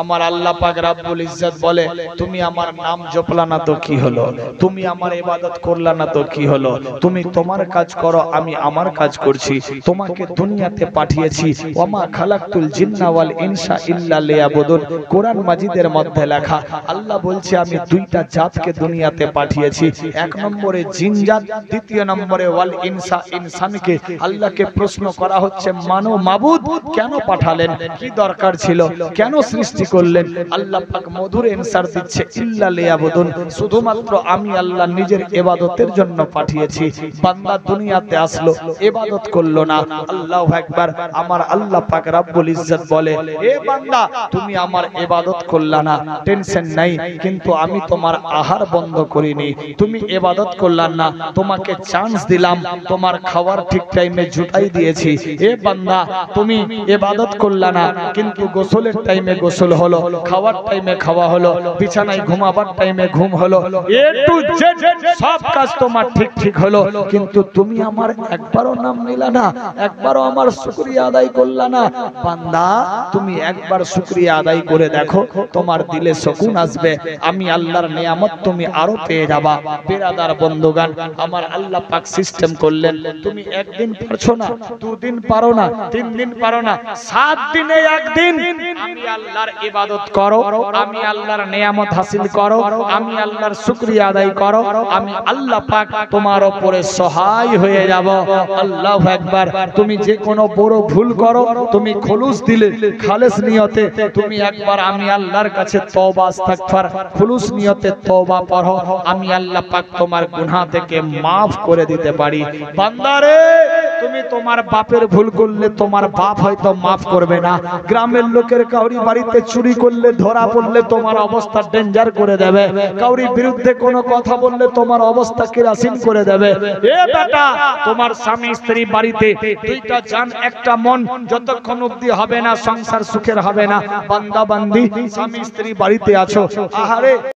আমার আল্লাহ পাক রব্বুল ইজ্জত বলে তুমি আমার নাম জপলা না তো কি হলো, তুমি আমার ইবাদত করলা না তো কি হলো, তুমি তোমার কাজ করো আমি আমার কাজ করছি, তোমাকে দুনিয়াতে পাঠিয়েছি। ওয়ামা খালাকতুল জিন্না ওয়াল ইনসা ইল্লা লিয়াবুদুন, কোরআন মাজিদের মধ্যে লেখা। আল্লাহ বলছে আমি দুইটা জাতকে দুনিয়াতে পাঠিয়েছি, এক নম্বরে জিন জাত, দ্বিতীয় নম্বরে ওয়াল ইনসা ইনসানকে। আল্লাহকে প্রশ্ন করা হচ্ছে মানো মাবুদ কেন পাঠালেন, কি দরকার ছিল, কেন সৃষ্টি করলেন? আল্লাহ পাক মধুর অ্যানসার দিচ্ছে ইল্লা লিয়াবুদুন, শুধুমাত্র আমি আল্লাহ নিজের ইবাদতের জন্য পাঠিয়েছি। বান্দা দুনিয়াতে আসলো, ইবাদত করলো না, আল্লাহু আকবার। আমার আল্লাহ পাক রব্বুল ইজ্জত বলে এ বান্দা তুমি আমার ইবাদত করলা না, টেনশন নাই, কিন্তু আমি তোমার আহার বন্ধ করিনি। তুমি ইবাদত করলা না, তোমাকে চান্স দিলাম, তোমার খাবার ঠিক টাইমে জুটাই দিয়েছি। এ বান্দা তুমি ইবাদত করলা না, কিন্তু গোসলের টাইমে গোসল হলো, খাওয়ার টাইমে খাওয়া হলো, বিছানায় ঘুমাবার টাইমে ঘুম হলো, এ টু জেড সব কাজ তোমার ঠিক ঠিক হলো, কিন্তু তুমি আমার একবারও নাম নিলা না, একবারও আমার শুকরিয়া আদায় করলা না। বান্দা তুমি একবার শুকরিয়া আদায় করে দেখো, তোমার দিলে সুকুন আসবে, আমি আল্লাহর নিয়ামত তুমি আরো পেয়ে যাবা। বিরাদার বন্ধুগান, আমার আল্লাহ পাক সিস্টেম করলেন, তুমি একদিন পারছো না, দুদিন পারো না, 3 দিন পারো না, 7 দিনে একদিন আমি আল্লাহর ইবাদত করো, আমি আল্লাহর নিয়ামত হাসিল করো, আমি আল্লাহর শুকরিয়া আদায় করো, আমি আল্লাহ পাক তোমার উপরে সহায় হয়ে যাব। আল্লাহু আকবার। তুমি যে কোনো বড় ভুল করো, তুমি খুলুস দিলে খালেস নিয়তে তুমি একবার আমি আল্লাহর কাছে তওবা ইস্তিগফার খুলুস নিয়তে তওবা পড়ো, আমি আল্লাহ পাক তোমার গুনাহ থেকে maaf করে দিতে পারি। বান্দারে তুমি তোমার বাপের ভুল করলে তোমার বাপ হয়তো maaf করবে না, গ্রামের লোকের কাউরি বাড়িতে চুরি করলে ধরা পড়লে তোমার অবস্থা ডেঞ্জার করে দেবে, কাউরি বিরুদ্ধে কোনো কথা বললে তোমার অবস্থা কেরাসিন করে দেবে। এ বেটা তোমার স্বামী স্ত্রী বাড়িতে দুইটা জান একটা মন যতক্ষণ অবধি হবে না সংসার সুখের হবে না। বান্দা বান্দি স্বামী স্ত্রী বাড়িতে আছো, আহারে